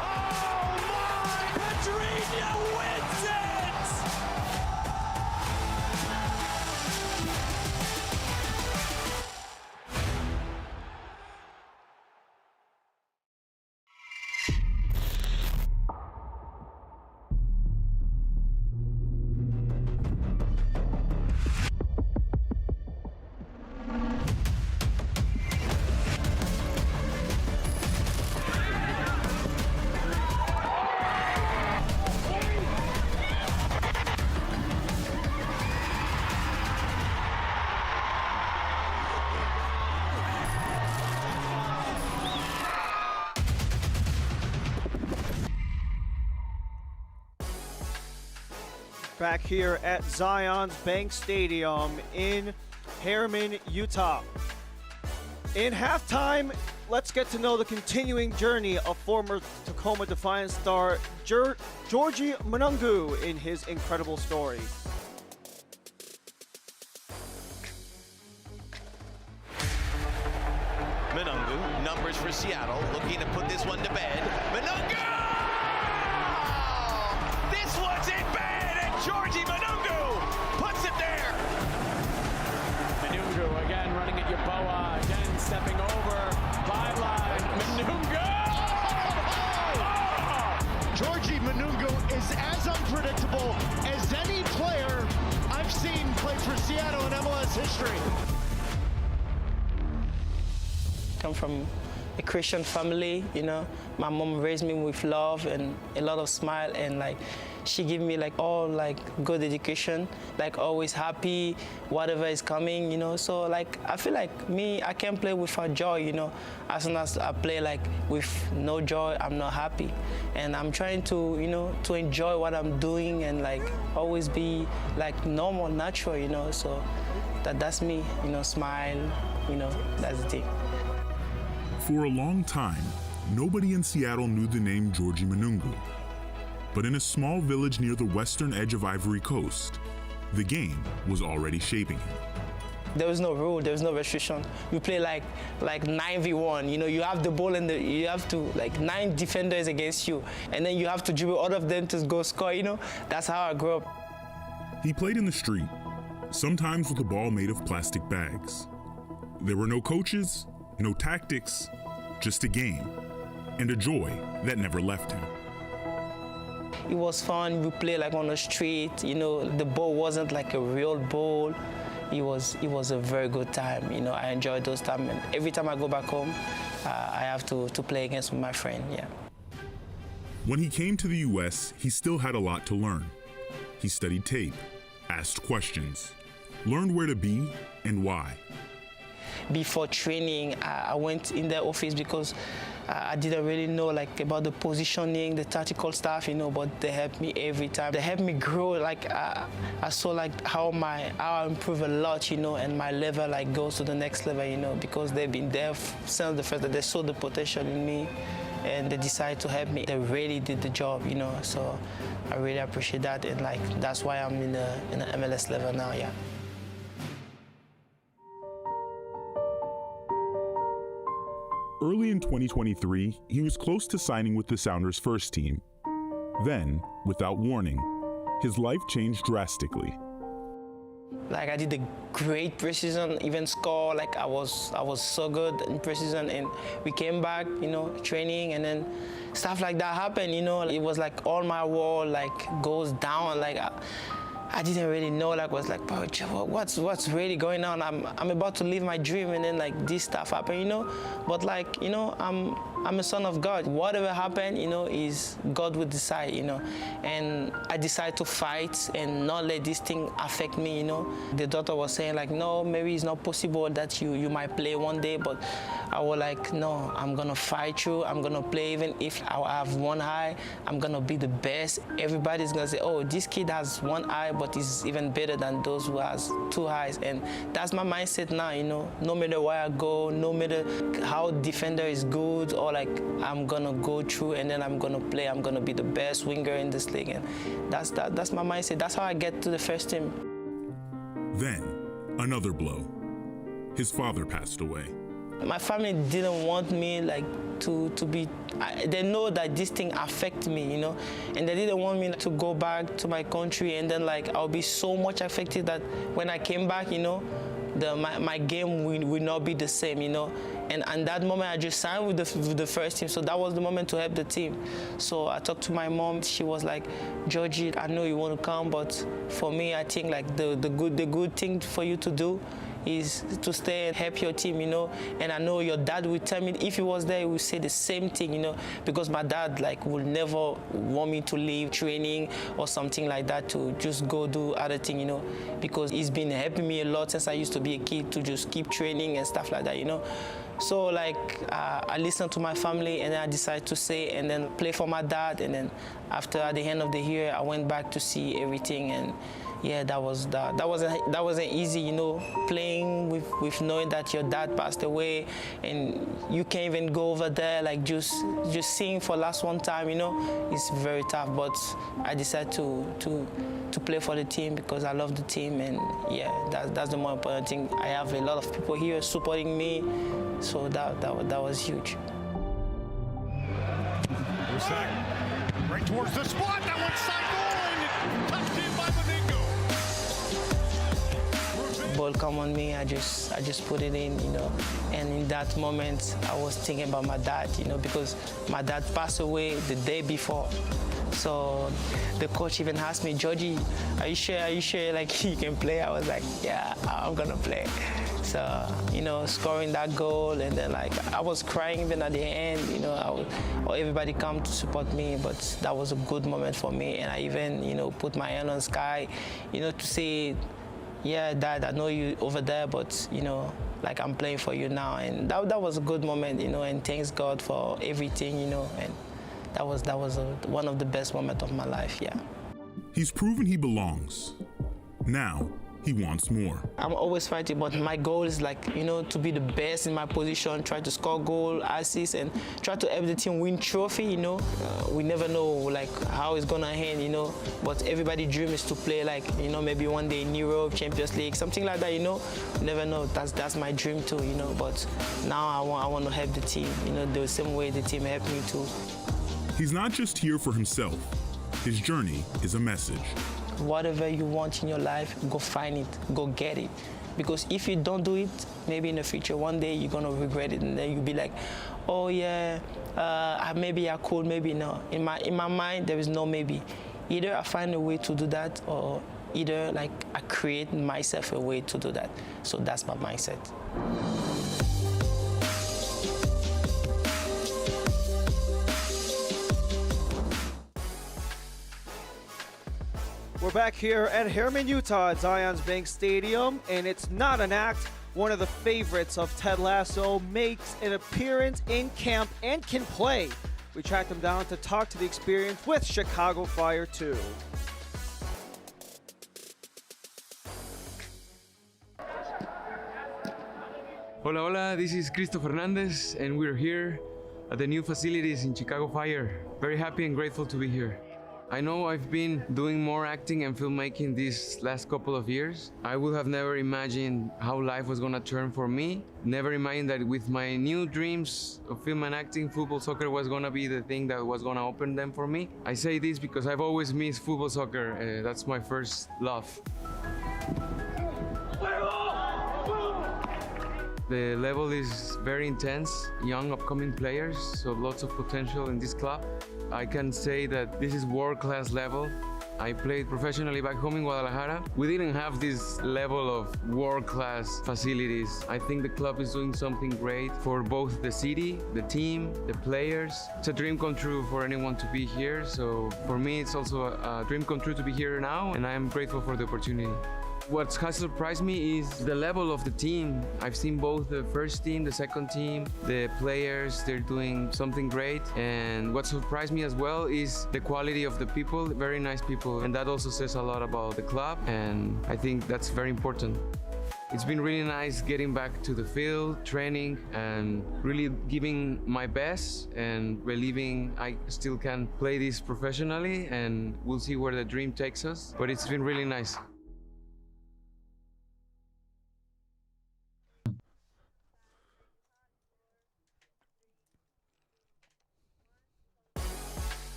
Oh my! Pedrinho wins it! Back here at Zions Bank Stadium in Harriman, Utah. In halftime, let's get to know the continuing journey of former Tacoma Defiance star Georgie Monungo in his incredible story. Monungo, numbers for Seattle, looking to put this one to bed. Monungo! This one's in bed, and Georgie Monungo puts it there. Monungo again running at Yaboa, again stepping over, byline, Monungo! Georgie Monungo is as unpredictable as any player I've seen play for Seattle in MLS history. Come from a Christian family, you know. My mom raised me with love and a lot of smile, and like she gave me like all like good education, like always happy, whatever is coming, you know. So like I feel like me, I can't play without joy, you know. As soon as I play like with no joy, I'm not happy. And I'm trying to, you know, to enjoy what I'm doing and like always be like normal, natural, you know. So that's me, you know, smile, you know, that's the thing. For a long time, nobody in Seattle knew the name Georgie Monungo. But in a small village near the western edge of Ivory Coast, the game was already shaping him. There was no rule, there was no restriction. We play like 9v1, you know, you have the ball and you have to, like 9 defenders against you, and then you have to dribble all of them to go score, you know? That's how I grew up. He played in the street, sometimes with a ball made of plastic bags. There were no coaches, no tactics, just a game, and a joy that never left him. It was fun. We played like on the street. You know, the ball wasn't like a real ball. It was a very good time. You know, I enjoyed those times. And every time I go back home, I have to play against my friend. Yeah. When he came to the U.S., he still had a lot to learn. He studied tape, asked questions, learned where to be and why. before training, I went in their office because I didn't really know like about the positioning, the tactical stuff, you know, but they helped me every time. They helped me grow. Like I saw like how I improve a lot, you know, and my level like goes to the next level, you know, because they've been there since the first that they saw the potential in me, and they decided to help me. They really did the job, you know. So I really appreciate that, and like that's why I'm in the MLS level now, yeah. Early in 2023, he was close to signing with the Sounders' first team. Then, without warning, his life changed drastically. Like I did a great preseason, even score. Like I was so good in preseason, and we came back, you know, training, and then stuff like that happened. You know, it was like all my world like goes down. Like I didn't really know. Like was like, what's really going on? I'm about to live my dream, and then like this stuff happened, you know. But like, you know, I'm a son of God. Whatever happened, you know, is God will decide, you know. And I decided to fight and not let this thing affect me, you know. The doctor was saying like, no, maybe it's not possible that you might play one day, but I was like, no, I'm gonna fight through. I'm gonna play even if I have one eye. I'm gonna be the best. Everybody's gonna say, oh, this kid has one eye, but he's even better than those who has two eyes. And that's my mindset now, you know. No matter where I go, no matter how defender is good, or like I'm gonna go through and then I'm gonna play. I'm gonna be the best winger in this league, and that's my mindset. That's how I get to the first team. Then, another blow. His father passed away. My family didn't want me like to be. They know that this thing affects me, you know, and they didn't want me to go back to my country, and then like I'll be so much affected that when I came back, you know, my game will not be the same, you know. And that moment I just signed with the first team, so that was the moment to help the team. So I talked to my mom. She was like, Georgie, I know you want to come, but for me, I think like the good thing for you to do is to stay and help your team, you know. And I know your dad will tell me, if he was there, he would say the same thing, you know, because my dad like will never want me to leave training or something like that to just go do other thing, you know, because he's been helping me a lot since I used to be a kid to just keep training and stuff like that, you know. So like I listened to my family, and then I decided to stay and then play for my dad. And then after at the end of the year, I went back to see everything, and yeah, that wasn't easy, you know, playing with knowing that your dad passed away and you can't even go over there, like just seeing for last one time, you know, it's very tough. But I decided to play for the team because I love the team, and yeah, that's the more important thing. I have a lot of people here supporting me, so that was huge. Right towards the spot. That one's side goal, and touched in by Meningo. Ball come on me, I just put it in, you know. And in that moment, I was thinking about my dad, you know, because my dad passed away the day before. So the coach even asked me, Georgie, are you sure like you can play? I was like, yeah, I'm gonna play. So, you know, scoring that goal, and then like I was crying even at the end, you know, everybody come to support me, but that was a good moment for me. And I even, you know, put my hand on sky, you know, to say, yeah, Dad, I know you over there, but, you know, like I'm playing for you now. And that was a good moment, you know, and thanks God for everything, you know, and that was one of the best moments of my life, yeah. He's proven he belongs. Now, he wants more. I'm always fighting, but my goal is like, you know, to be the best in my position, try to score goal, assist, and try to help the team win trophy, you know. We never know like how it's gonna end, you know, but everybody's dream is to play like, you know, maybe one day in Europe, Champions League, something like that, you know. You never know, that's my dream too, you know, but now I want to help the team, you know, the same way the team helped me too. He's not just here for himself. His journey is a message. Whatever you want in your life, go find it, go get it. Because if you don't do it, maybe in the future, one day you're gonna regret it, and then you'll be like, oh yeah, maybe I could, maybe no. In my mind, there is no maybe. Either I find a way to do that, or either like I create myself a way to do that. So that's my mindset. We're back here at Harriman, Utah at Zions Bank Stadium, and it's not an act one of the favorites of Ted Lasso, makes an appearance in camp and can play. We tracked him down to talk to the experience with Chicago Fire 2. Hola, hola, this is Cristo Fernandez, and we're here at the new facilities in Chicago Fire. Very happy and grateful to be here. I know I've been doing more acting and filmmaking these last couple of years. I would have never imagined how life was gonna turn for me. Never imagined that with my new dreams of film and acting, football, soccer was gonna be the thing that was gonna open them for me. I say this because I've always missed football, soccer. That's my first love. The level is very intense, young upcoming players, so lots of potential in this club. I can say that this is world-class level. I played professionally back home in Guadalajara. We didn't have this level of world-class facilities. I think the club is doing something great for both the city, the team, the players. It's a dream come true for anyone to be here, so for me it's also a dream come true to be here now, and I am grateful for the opportunity. What has surprised me is the level of the team. I've seen both the first team, the second team, the players, they're doing something great. And what surprised me as well is the quality of the people, very nice people. And that also says a lot about the club, and I think that's very important. It's been really nice getting back to the field, training, and really giving my best and believing I still can play this professionally, and we'll see where the dream takes us. But it's been really nice.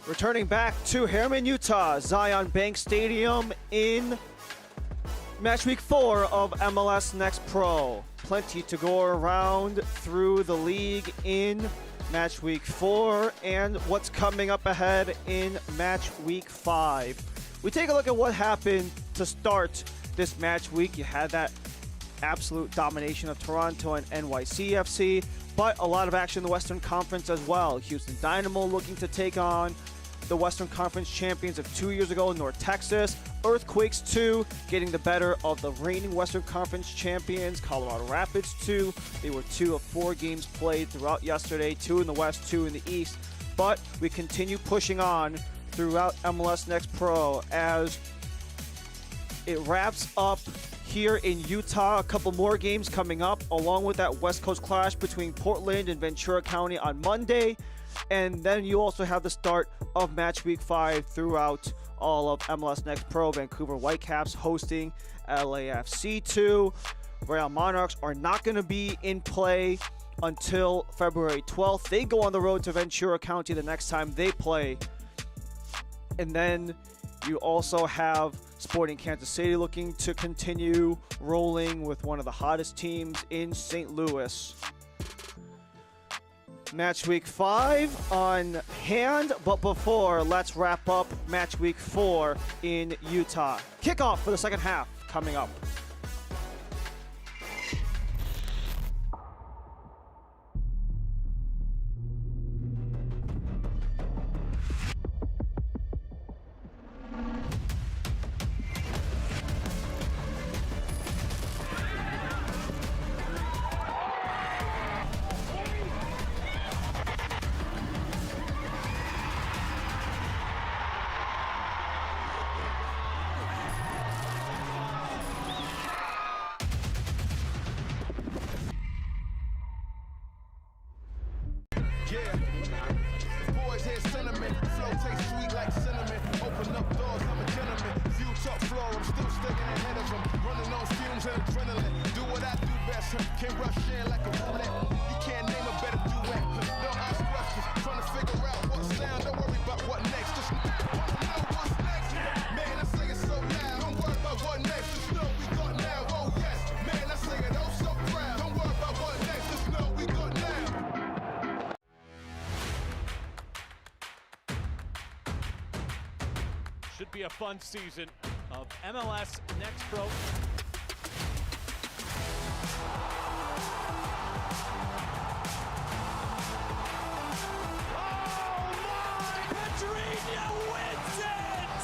Returning back to Harriman, Utah, Zion Bank Stadium in match week 4 of MLS Next Pro. Plenty to go around through the league in match week 4 and what's coming up ahead in match week 5. We take a look at what happened to start this match week. You had that absolute domination of Toronto and NYCFC, but a lot of action in the Western Conference as well. Houston Dynamo looking to take on the Western Conference champions of 2 years ago, North Texas. Earthquakes 2 getting the better of the reigning Western Conference champions, Colorado Rapids 2. They were 2 of 4 games played throughout yesterday, 2 in the West, 2 in the East. But we continue pushing on throughout MLS Next Pro as it wraps up here in Utah. A couple more games coming up, along with that West Coast clash between Portland and Ventura County on Monday. And then you also have the start of match week 5 throughout all of MLS Next Pro. Vancouver Whitecaps hosting LAFC 2. Real Monarchs are not going to be in play until February 12th. They go on the road to Ventura County the next time they play. And then you also have Sporting Kansas City looking to continue rolling with one of the hottest teams in St. Louis. Match week 5 on hand, but before, let's wrap up match week 4 in Utah. Kickoff for the second half coming up. Boys hear sentiment, flow tastes sweet like cinnamon. Open up doors, I'm a gentleman. View top floor, I'm still sticking ahead of them. Running on fumes and adrenaline. Do what I do best, can rush in like a roulette. You can't name a better duet. Don't ask questions, trying to figure out what sound. Don't worry about what next, just know what's next. Man, I say it so loud. Don't worry about what next, just know we got now. Oh yes, man, I say it oh so proud. Don't worry about what next, just know we got now. Should be a fun season of MLS Next Pro. Oh my! Pedrinho wins it!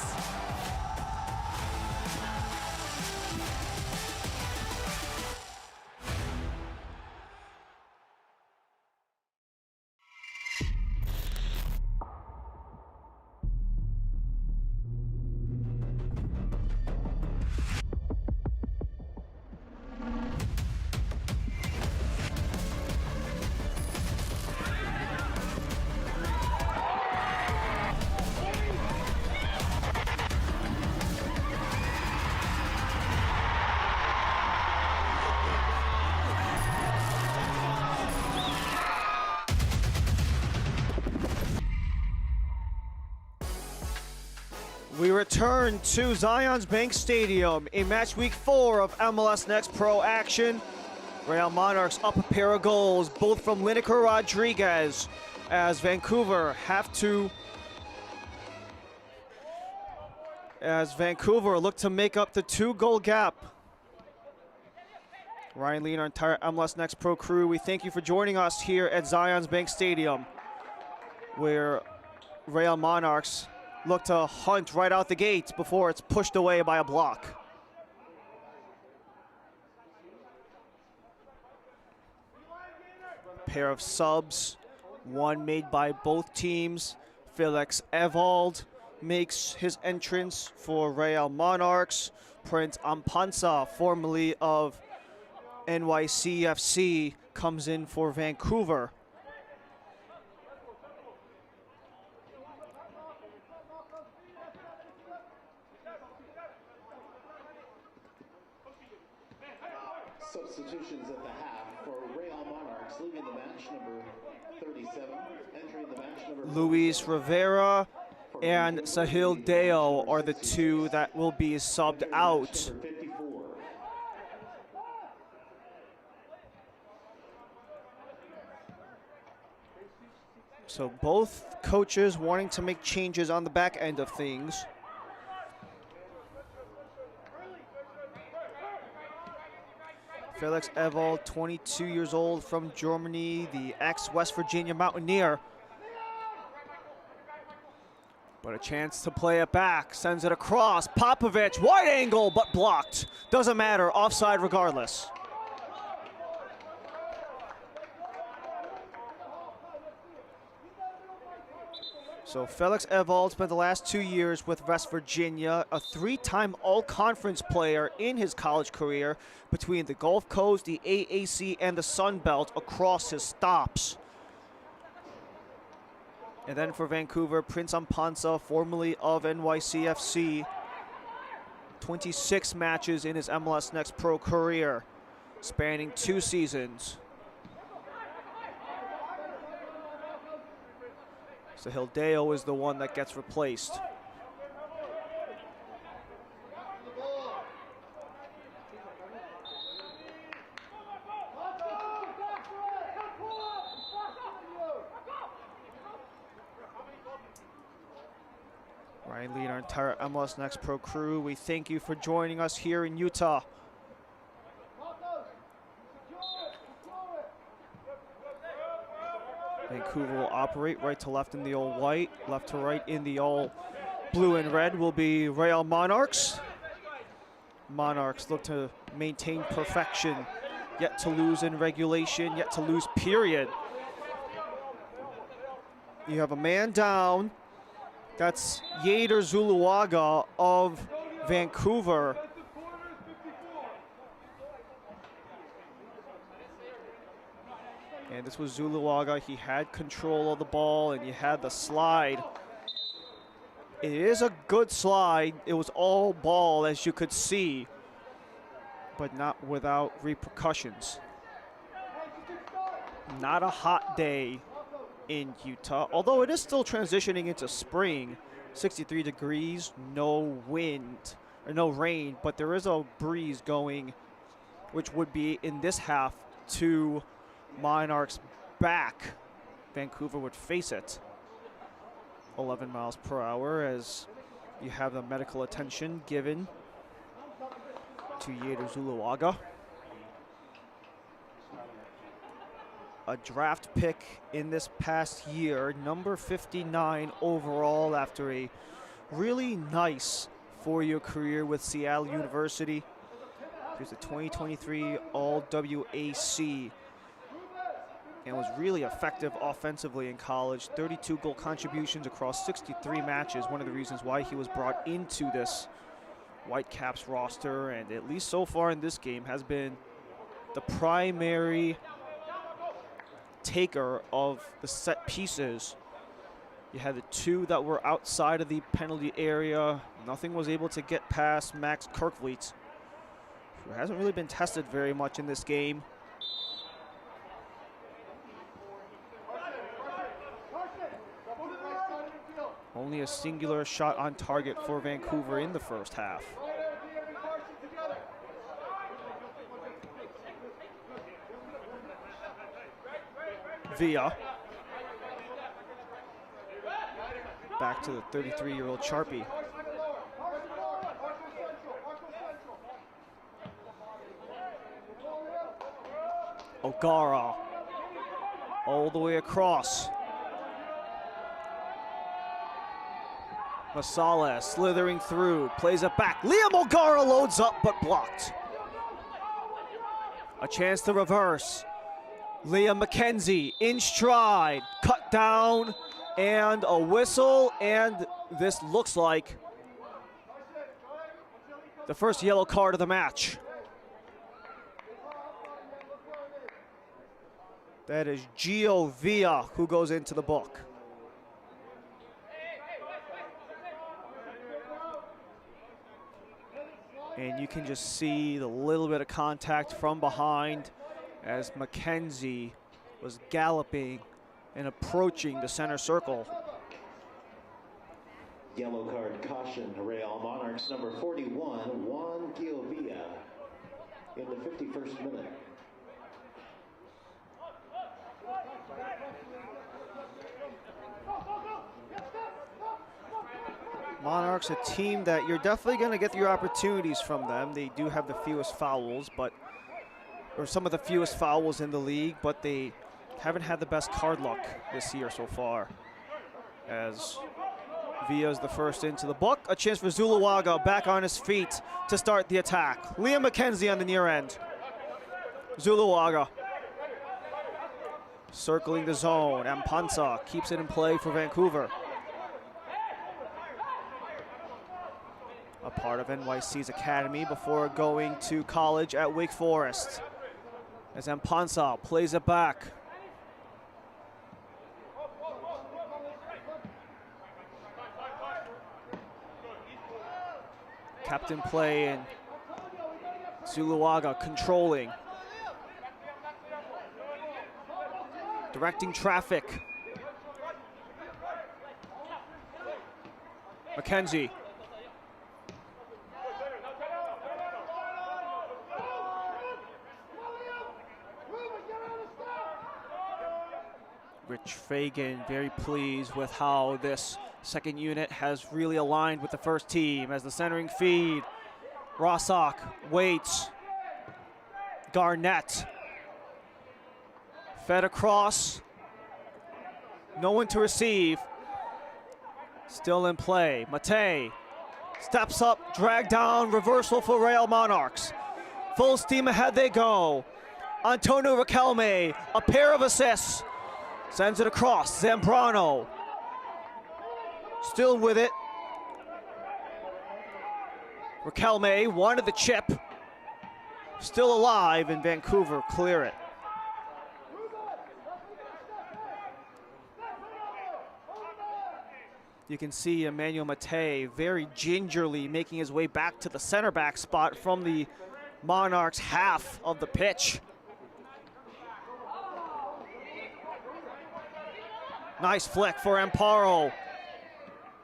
We return to Zions Bank Stadium in match week 4 of MLS Next Pro action. Real Monarchs up a pair of goals, both from Lineker Rodriguez, as Vancouver look to make up the 2-goal gap. Ryan Lee and our entire MLS Next Pro crew, we thank you for joining us here at Zions Bank Stadium, where Real Monarchs look to hunt right out the gate before it's pushed away by a block. Pair of subs, one made by both teams. Felix Ewald makes his entrance for Real Monarchs. Prince Ampansa, formerly of NYCFC, comes in for Vancouver. Substitutions at the half for Real Monarchs, leaving the match number 37, entering the match number Luis Rivera and Sahil Deo are the two that will be subbed out. So both coaches wanting to make changes on the back end of things. Felix Ewald, 22 years old, from Germany, the ex-West Virginia Mountaineer. But a chance to play it back, sends it across. Popovich, wide angle, but blocked. Doesn't matter, offside regardless. So Felix Ewald spent the last 2 years with West Virginia, a 3-time all-conference player in his college career between the Gulf Coast, the AAC, and the Sun Belt across his stops. And then for Vancouver, Prince Ampansa, formerly of NYCFC, 26 matches in his MLS Next Pro career, spanning 2 seasons. Sahil Deo is the one that gets replaced. Ryan Lee and our entire MLS Next Pro crew, we thank you for joining us here in Utah. Vancouver will operate right to left in the all white, left to right in the all blue and red will be Real Monarchs. Monarchs look to maintain perfection, yet to lose in regulation, yet to lose period. You have a man down. That's Yader Zuluaga of Vancouver. And this was Zuluaga. He had control of the ball, and you had the slide. It is a good slide. It was all ball, as you could see, but not without repercussions. Not a hot day in Utah, although it is still transitioning into spring. 63 degrees, no wind, or no rain, but there is a breeze going, which would be in this half to Monarchs back. Vancouver would face it. 11 miles per hour as you have the medical attention given to Yader Zuluaga. A draft pick in this past year, number 59 overall after a really nice 4-year career with Seattle University. He's a 2023 All-WAC and was really effective offensively in college. 32 goal contributions across 63 matches. One of the reasons why he was brought into this Whitecaps roster, and at least so far in this game has been the primary taker of the set pieces. You had the 2 that were outside of the penalty area. Nothing was able to get past Max Kirkvliet, who hasn't really been tested very much in this game. Only a singular shot on target for Vancouver in the first half. Villa. Back to the 33-year-old Sharpie. O'Gara. All the way across. Masala slithering through, plays it back. Liam O'Gara loads up but blocked. A chance to reverse. Liam McKenzie in stride, cut down, and a whistle, and this looks like the first yellow card of the match. That is Gio Villa who goes into the book. And you can just see the little bit of contact from behind as McKenzie was galloping and approaching the center circle. Yellow card caution, Real Monarchs number 41, Juan Giovia, in the 51st minute. Monarchs, a team that you're definitely going to get your opportunities from them. They do have the fewest fouls, or some of the fewest fouls in the league, but they haven't had the best card luck this year so far. As Villa's the first into the book. A chance for Zuluaga back on his feet to start the attack. Liam McKenzie on the near end. Zuluaga circling the zone. Ampansa keeps it in play for Vancouver. A part of NYC's academy before going to college at Wake Forest. As Ampansa plays it back. Captain play and Zuluaga controlling. Directing traffic. McKenzie. Rich Fagan very pleased with how this second unit has really aligned with the first team as the centering feed. Rossock waits. Garnett. Fed across. No one to receive. Still in play. Mate steps up, drag down, reversal for Real Monarchs. Full steam ahead they go. Antonio Riquelme, a pair of assists. Sends it across, Zambrano. Still with it. Riquelme wanted the chip. Still alive, and Vancouver clear it. You can see Emmanuel Mate very gingerly making his way back to the center back spot from the Monarchs' half of the pitch. Nice flick for Amparo.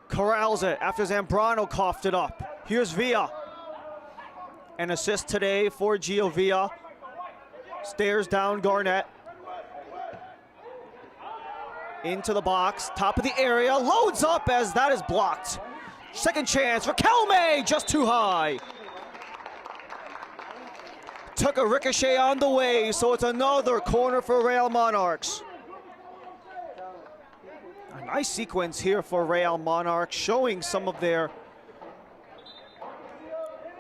Corrals it after Zambrano coughed it up. Here's Villa. An assist today for Gio Villa. Stares down Garnett. Into the box, top of the area, loads up as that is blocked. Second chance, Riquelme just too high. Took a ricochet on the way, so it's another corner for Real Monarchs. A nice sequence here for Real Monarchs, showing some of their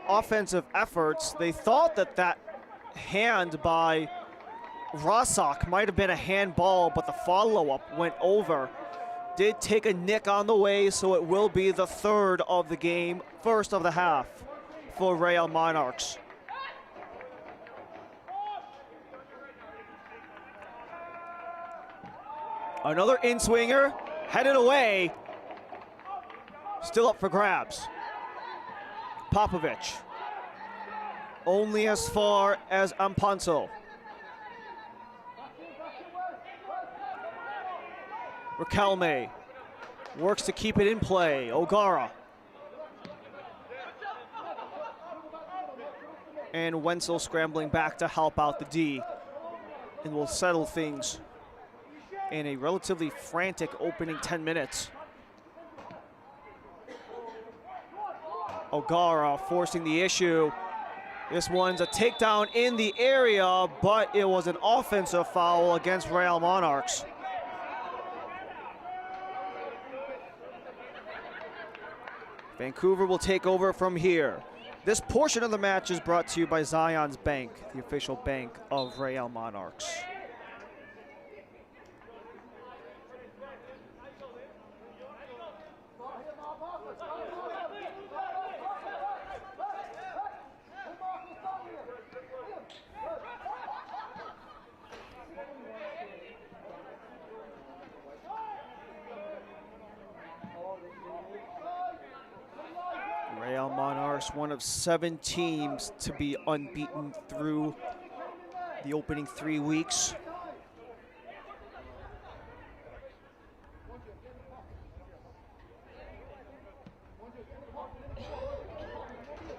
offensive efforts. They thought that hand by Rossock might have been a handball, but the follow-up went over. Did take a nick on the way, so it will be the third of the game, first of the half for Real Monarchs. Another in-swinger, headed away. Still up for grabs. Popovic. Only as far as Ampanso. Riquelme. Works to keep it in play. O'Gara. And Wenzel scrambling back to help out the D. And will settle things in a relatively frantic opening 10 minutes. O'Gara forcing the issue. This one's a takedown in the area, but it was an offensive foul against Real Monarchs. Vancouver will take over from here. This portion of the match is brought to you by Zions Bank, the official bank of Real Monarchs. Real Monarchs, one of 7 teams to be unbeaten through the opening 3 weeks.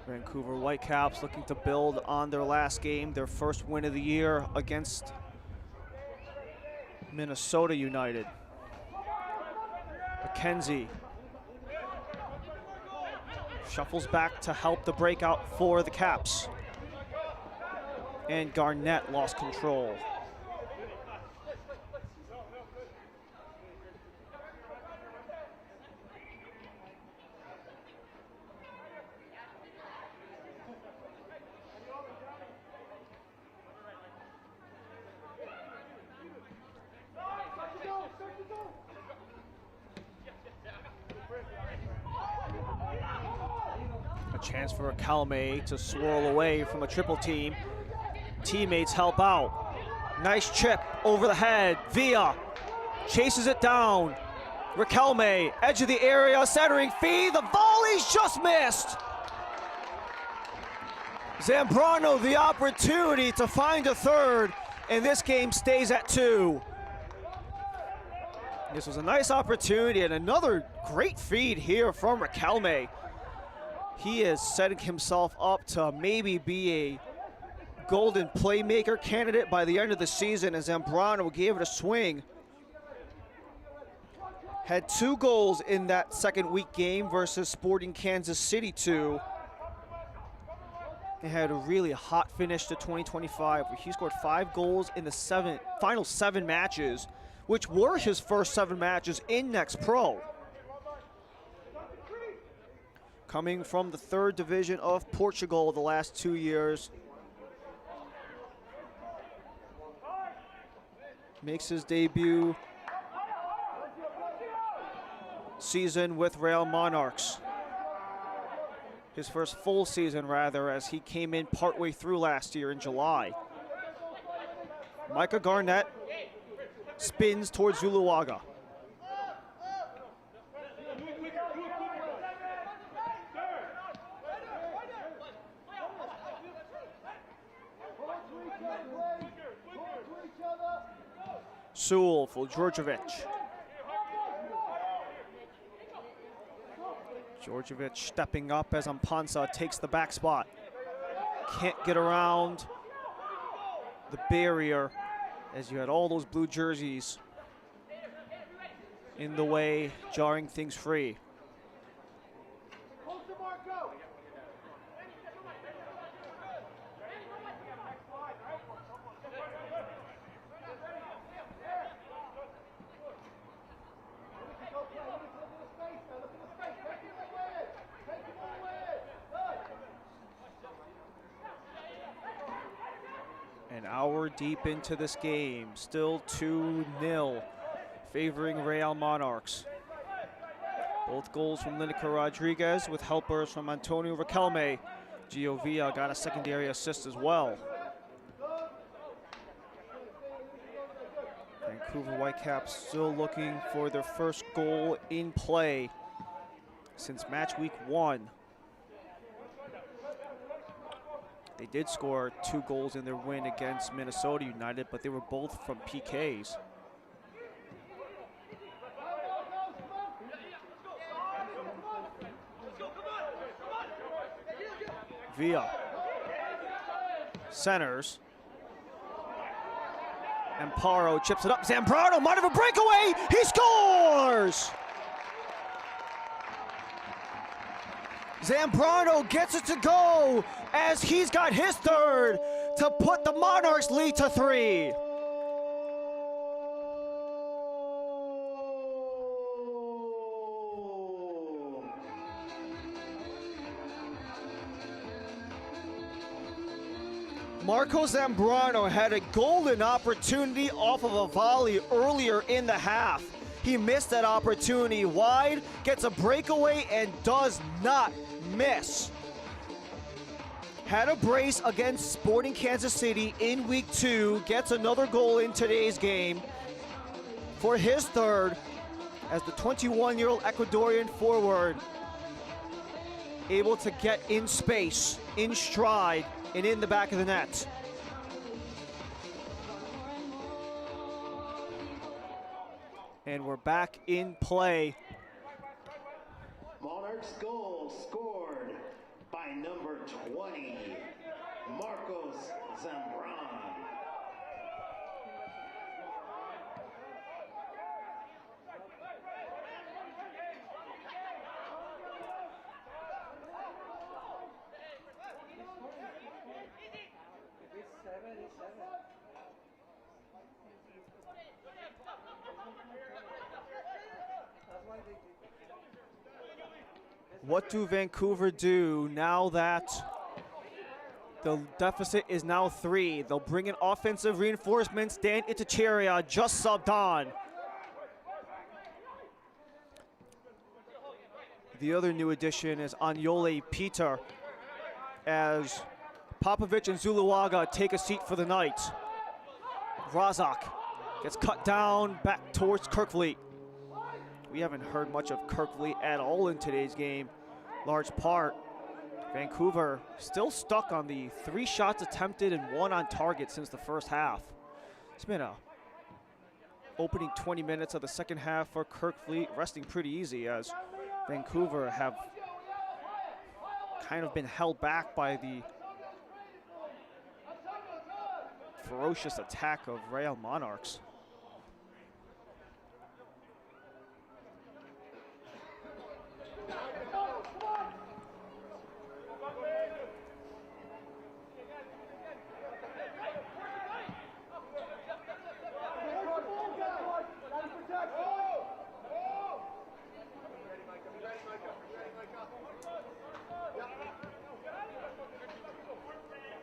Vancouver Whitecaps looking to build on their last game, their first win of the year against Minnesota United. McKenzie shuffles back to help the breakout for the Caps. And Garnett lost control. A chance for Calme to swirl away from a triple team. Teammates help out. Nice chip over the head. Villa chases it down. Riquelme, edge of the area, centering feed. The volley's just missed. Zambrano the opportunity to find a third, and this game stays at 2. This was a nice opportunity and another great feed here from Riquelme. He is setting himself up to maybe be a golden playmaker candidate by the end of the season, as Zambrano gave it a swing. Had 2 goals in that second week game versus Sporting Kansas City 2. He had a really hot finish to 2025 where he scored 5 goals in the final 7 matches, which were his first 7 matches in Next Pro. Coming from the 3rd division of Portugal the last 2 years. Makes his debut season with Real Monarchs. His first full season, rather, as he came in partway through last year in July. Micah Garnett spins towards Zuluaga. Sewell for Djordjevic. Djordjevic stepping up as Ampansa takes the back spot. Can't get around the barrier as you had all those blue jerseys in the way, jarring things free. An hour deep into this game, still 2-0, favoring Real Monarchs. Both goals from Lineker Rodriguez with helpers from Antonio Riquelme. Gio Villa got a secondary assist as well. Vancouver Whitecaps still looking for their first goal in play since match week 1. They did score 2 goals in their win against Minnesota United, but they were both from PKs. Villa centers. Amparo chips it up. Zambrano might have a breakaway. He scores! Zambrano gets it to go as he's got his third to put the Monarchs lead to 3. Marco Zambrano had a golden opportunity off of a volley earlier in the half. He missed that opportunity wide, gets a breakaway, and does not miss. Had a brace against Sporting Kansas City in week 2, gets another goal in today's game for his third as the 21-year-old Ecuadorian forward able to get in space, in stride, and in the back of the net. And we're back in play. Monarchs goal scored by number 20, Marcos Zambran. What do Vancouver do now that the deficit is now 3? They'll bring in offensive reinforcements. Dan Itachieria just subbed on. The other new addition is Anyole Peter as Popovic and Zuluaga take a seat for the night. Razak gets cut down back towards Kirkfleet. We haven't heard much of Kirkfleet at all in today's game. Large part, Vancouver still stuck on the 3 shots attempted and 1 on target since the first half. It's been a opening 20 minutes of the second half for Kirkfleet, resting pretty easy as Vancouver have kind of been held back by the ferocious attack of Real Monarchs.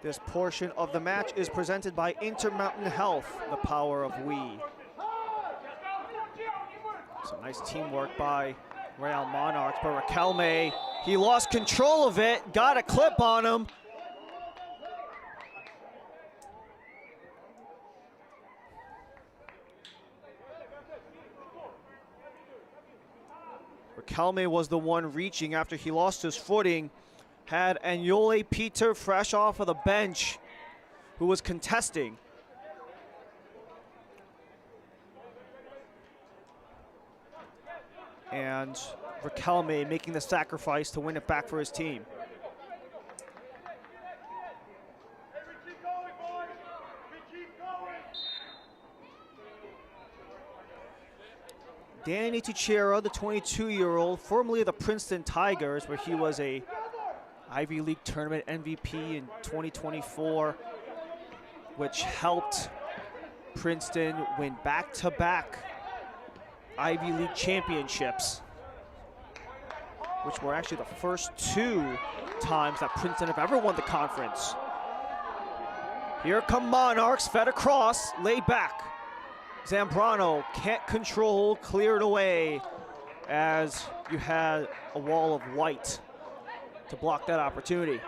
This portion of the match is presented by Intermountain Health, the power of we. Some nice teamwork by Real Monarchs, but Raquelme, he lost control of it, got a clip on him. Raquelme was the one reaching after he lost his footing. Had Anyole Peter fresh off of the bench, who was contesting. And Raquelme making the sacrifice to win it back for his team. Danny Tichera, the 22-year-old, formerly of the Princeton Tigers, where he was a Ivy League Tournament MVP in 2024, which helped Princeton win back-to-back Ivy League championships, which were actually the first 2 times that Princeton have ever won the conference. Here come Monarchs, fed across, laid back. Zambrano can't control, cleared away as you had a wall of white to block that opportunity.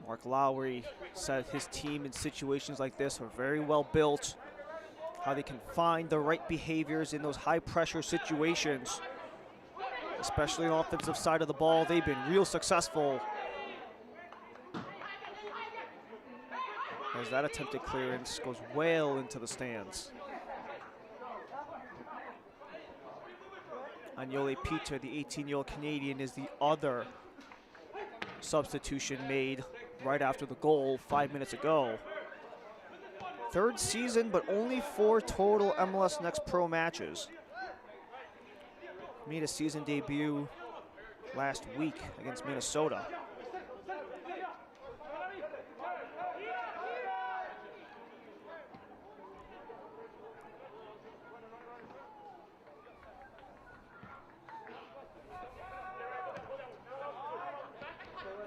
Mark Lowry said his team in situations like this are very well built, how they can find the right behaviors in those high pressure situations, especially on the offensive side of the ball. They've been real successful. as that attempted clearance goes well into the stands. Agnole Peter, the 18-year-old Canadian, is the other substitution made right after the goal 5 minutes ago. Third season, but only 4 total MLS Next Pro matches. Made a season debut last week against Minnesota.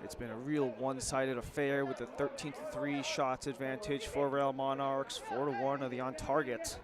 It's been a real one-sided affair with the 13-3 shots advantage for Real Monarchs. 4-1 are the on target.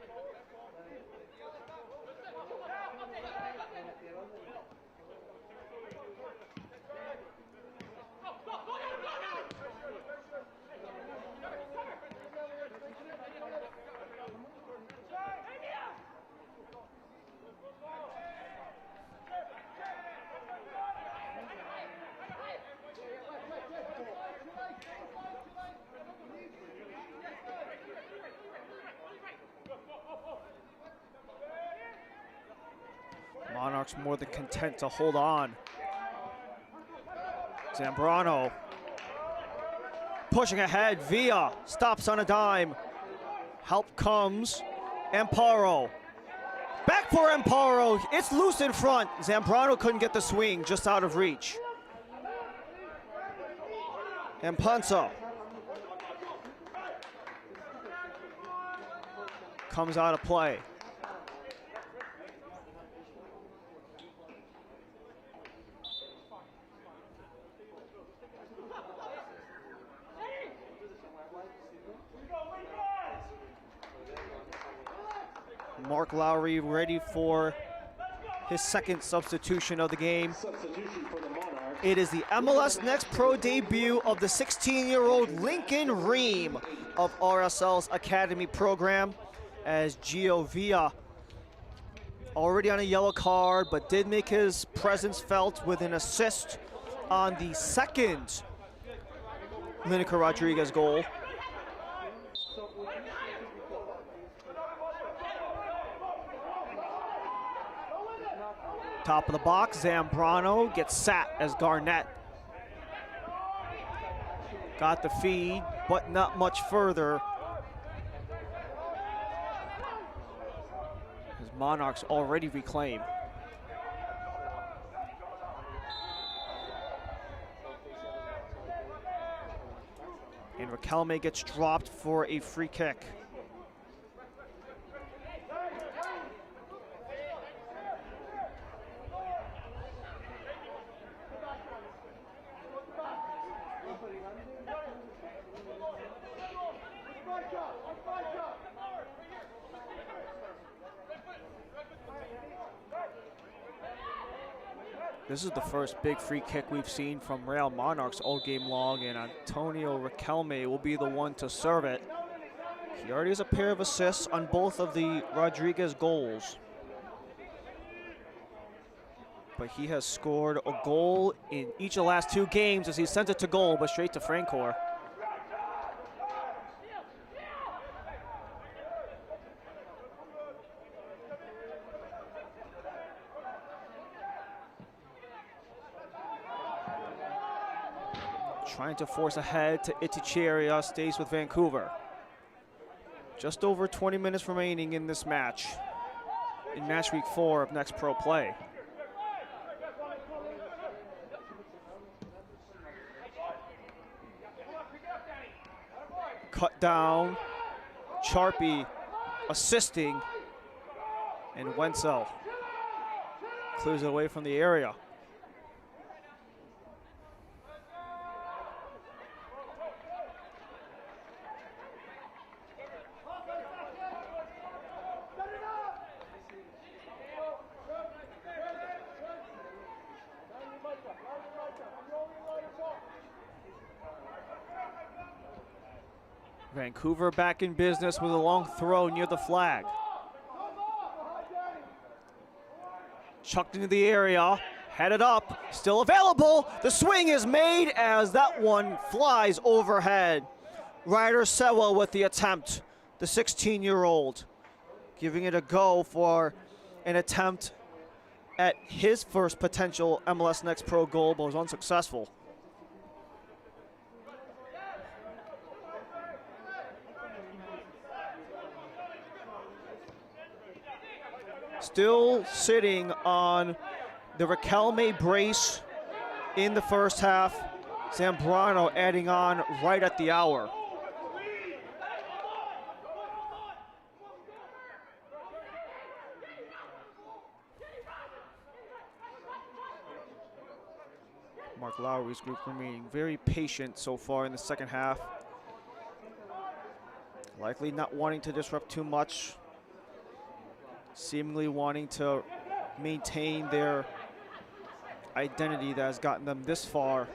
Monarchs more than content to hold on. Zambrano pushing ahead. Villa stops on a dime. Help comes. Amparo. Back for Amparo. It's loose in front. Zambrano couldn't get the swing, just out of reach. And Panza comes out of play. Mark Lowry ready for his second substitution of the game. It is the MLS Next Pro debut of the 16-year-old Lincoln Ream of RSL's Academy program, as Gio Villa, already on a yellow card, but did make his presence felt with an assist on the second Lineker Rodriguez goal. Top of the box, Zambrano gets sat as Garnett got the feed, but not much further. As Monarchs already reclaim. And Riquelme gets dropped for a free kick. This is the first big free kick we've seen from Real Monarchs all game long, and Antonio Riquelme will be the one to serve it. He already has a pair of assists on both of the Rodriguez goals. But he has scored a goal in each of the last 2 games as he sent it to goal, but straight to Francor. Trying to force ahead to Itticheria, stays with Vancouver. Just over 20 minutes remaining in this match, in match week 4 of Next Pro play. Cut down, Charpy assisting, and Wenzel clears it away from the area. Vancouver back in business with a long throw near the flag. Chucked into the area, headed up, still available. The swing is made as that one flies overhead. Ryder Sewell with the attempt, the 16-year-old, giving it a go for an attempt at his first potential MLS Next Pro goal, but was unsuccessful. Still sitting on the Riquelme brace in the first half. Zambrano adding on right at the hour. Mark Lowry's group remaining very patient so far in the second half. Likely not wanting to disrupt too much. Seemingly wanting to maintain their identity that has gotten them this far.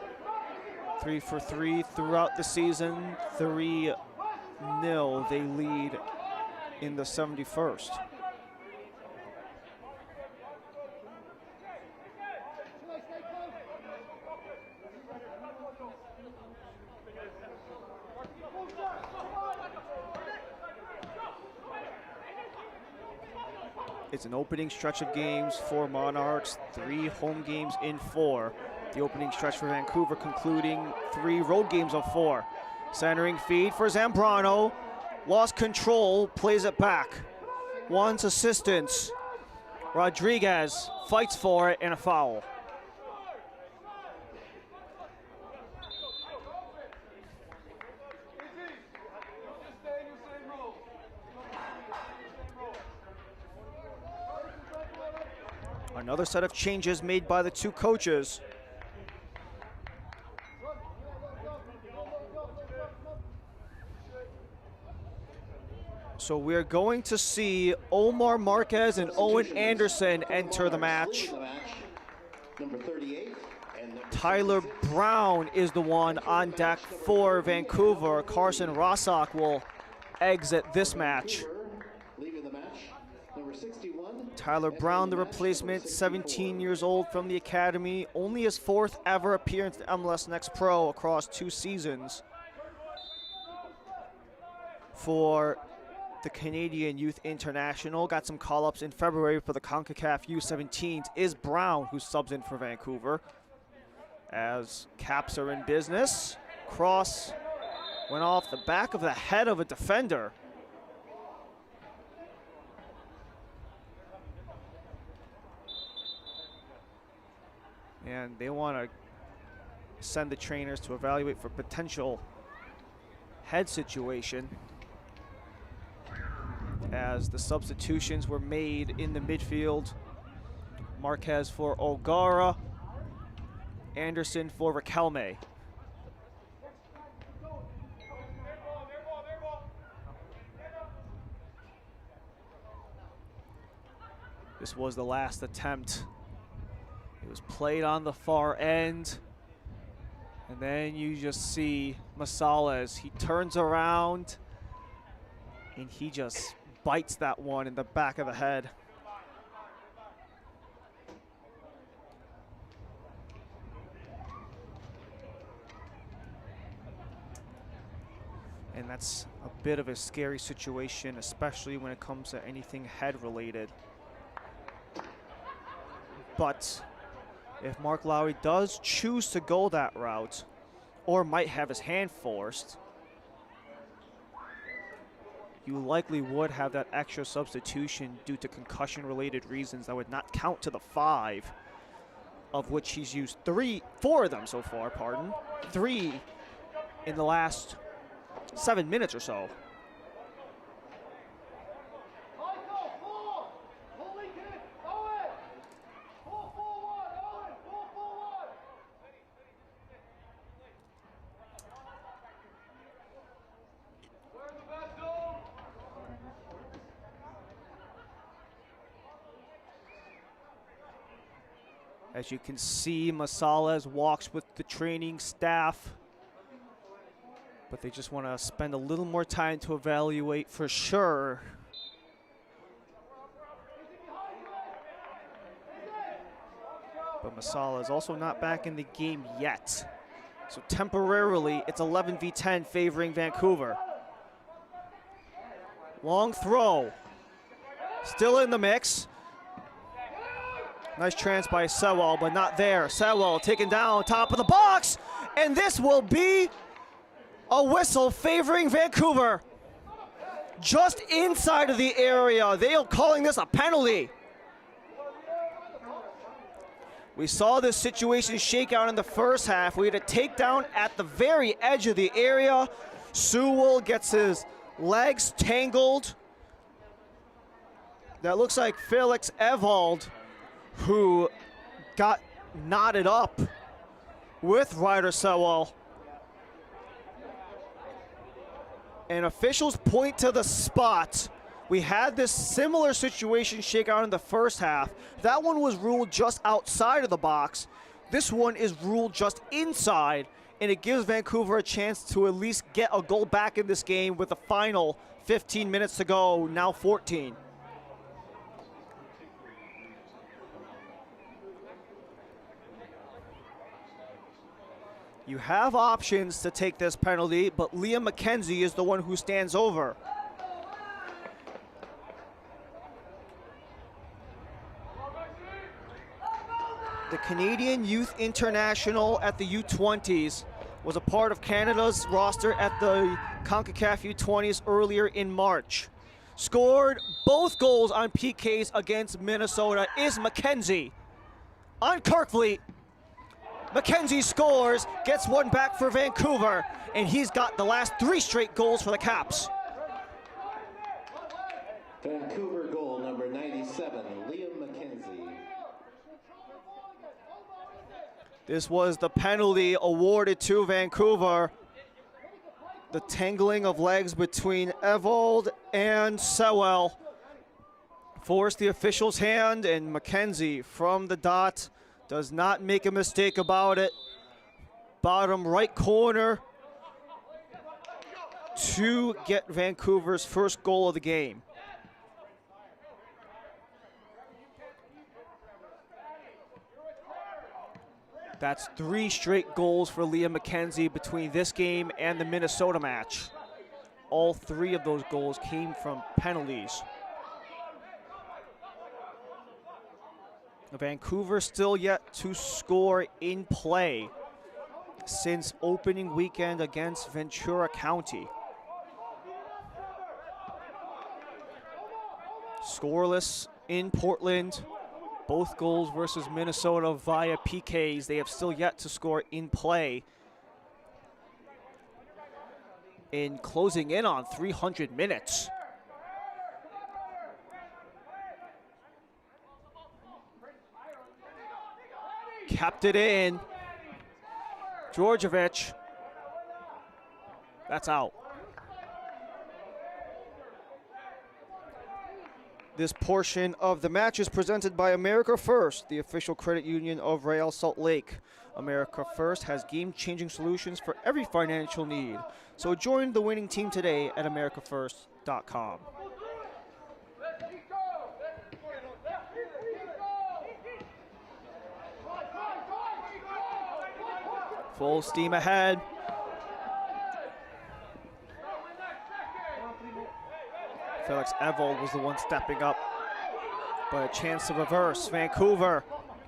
3 for 3 throughout the season. 3-0 they lead in the 71st. It's an opening stretch of games for Monarchs, 3 home games in 4. The opening stretch for Vancouver concluding 3 road games of 4. Centering feed for Zambrano, lost control, plays it back. Wants assistance. Rodriguez fights for it and a foul. Another set of changes made by the 2 coaches. So we're going to see Omar Marquez and Owen Anderson enter the match. Number 38 and Tyler Brown is the one on deck for Vancouver. Carson Rossock will exit this match. leaving the match. Number 61. Tyler Brown, the replacement, 17 years old from the academy. Only his 4th ever appearance in MLS Next Pro across 2 seasons for the Canadian Youth International. Got some call-ups in February for the CONCACAF U17s. Is Brown, who subs in for Vancouver. As Caps are in business. Cross went off the back of the head of a defender. And they want to send the trainers to evaluate for potential head situation, as the substitutions were made in the midfield. Marquez for O'Gara, Anderson for Riquelme. This was the last attempt. It was played on the far end. And then you just see Masales. He turns around and he just bites that one in the back of the head. And that's a bit of a scary situation, especially when it comes to anything head related. But if Mark Lowry does choose to go that route, or might have his hand forced, you likely would have that extra substitution due to concussion-related reasons that would not count to the 5, of which he's used 4 of them so far, 3 in the last 7 minutes or so. As you can see, Masales walks with the training staff, but they just want to spend a little more time to evaluate for sure. But Masales also not back in the game yet. So temporarily, it's 11v10 favoring Vancouver. Long throw. Still in the mix. Nice chance by Sewell, but not there. Sewell taken down, top of the box, and this will be a whistle favoring Vancouver. Just inside of the area. They are calling this a penalty. We saw this situation shake out in the first half. We had a takedown at the very edge of the area. Sewell gets his legs tangled. That looks like Felix Ewald, who got knotted up with Ryder Sewell. And officials point to the spot. We had this similar situation shake out in the first half. That one was ruled just outside of the box. This one is ruled just inside, and it gives Vancouver a chance to at least get a goal back in this game with the final 15 minutes to go, now 14. You have options to take this penalty, but Liam McKenzie is the one who stands over. The Canadian Youth International at the U20s was a part of Canada's roster at the CONCACAF U20s earlier in March. Scored both goals on PKs against Minnesota is McKenzie. On Kirkfleet, McKenzie scores, gets one back for Vancouver, and he's got the last 3 straight goals for the Caps. Vancouver goal number 97, Liam McKenzie. This was the penalty awarded to Vancouver. The tangling of legs between Ewald and Sewell forced the official's hand, and McKenzie from the dot does not make a mistake about it. Bottom right corner to get Vancouver's first goal of the game. That's 3 straight goals for Liam McKenzie between this game and the Minnesota match. All 3 of those goals came from penalties. Vancouver still yet to score in play since opening weekend against Ventura County. Scoreless in Portland. Both goals versus Minnesota via PKs. They have still yet to score in play. In closing in on 300 minutes. Kept it in. Djordjevic. That's out. This portion of the match is presented by America First, the official credit union of Real Salt Lake. America First has game-changing solutions for every financial need. So join the winning team today at americafirst.com. Full steam ahead. Felix Ewald was the one stepping up, but a chance to reverse. Vancouver,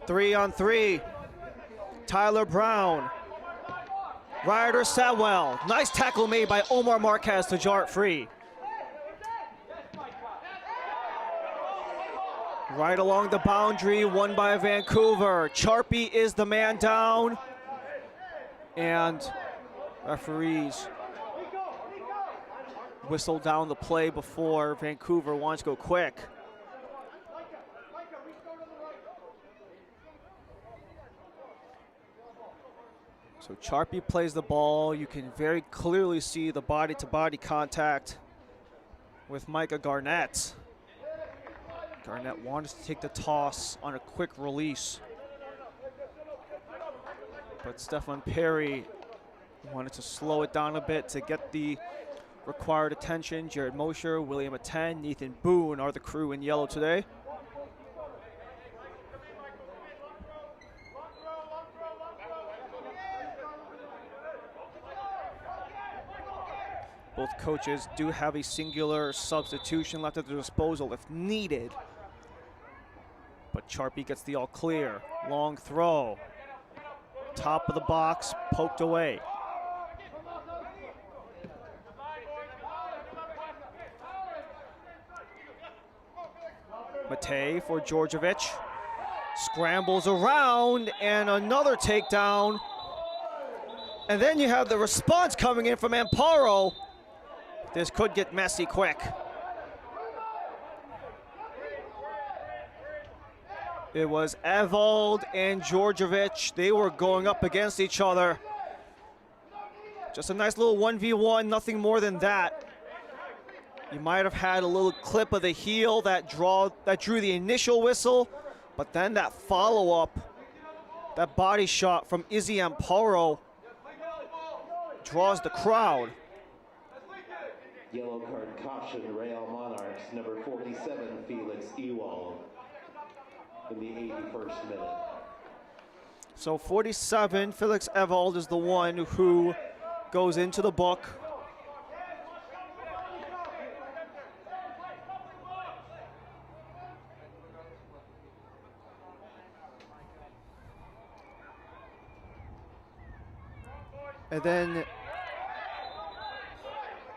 3-on-3. Tyler Brown. Ryder Sewell. Nice tackle made by Omar Marquez to jar it free. Right along the boundary, won by Vancouver. Charpy is the man down. And referees whistle down the play before Vancouver wants to go quick. So Charpy plays the ball. You can very clearly see the body-to-body contact with Micah Garnett. Garnett wanted to take the toss on a quick release, but Stefan Perry wanted to slow it down a bit to get the required attention. Jared Mosher, William Aten, Nathan Boone are the crew in yellow today. Both coaches do have a singular substitution left at their disposal if needed. But Charpy gets the all clear. Long throw. Top of the box, poked away. Matej for Djordjevic. Scrambles around and another takedown. And then you have the response coming in from Amparo. This could get messy quick. It was Evald and Djordjevic. They were going up against each other. Just a nice little 1v1, nothing more than that. You might have had a little clip of the heel that drew the initial whistle, but then that follow-up, that body shot from Izzy Amparo draws the crowd. Yellow card caution, Real Monarchs, number 47, Felix Ewald, in the 81st minute. So 47, Felix Ewald is the one who goes into the book. And then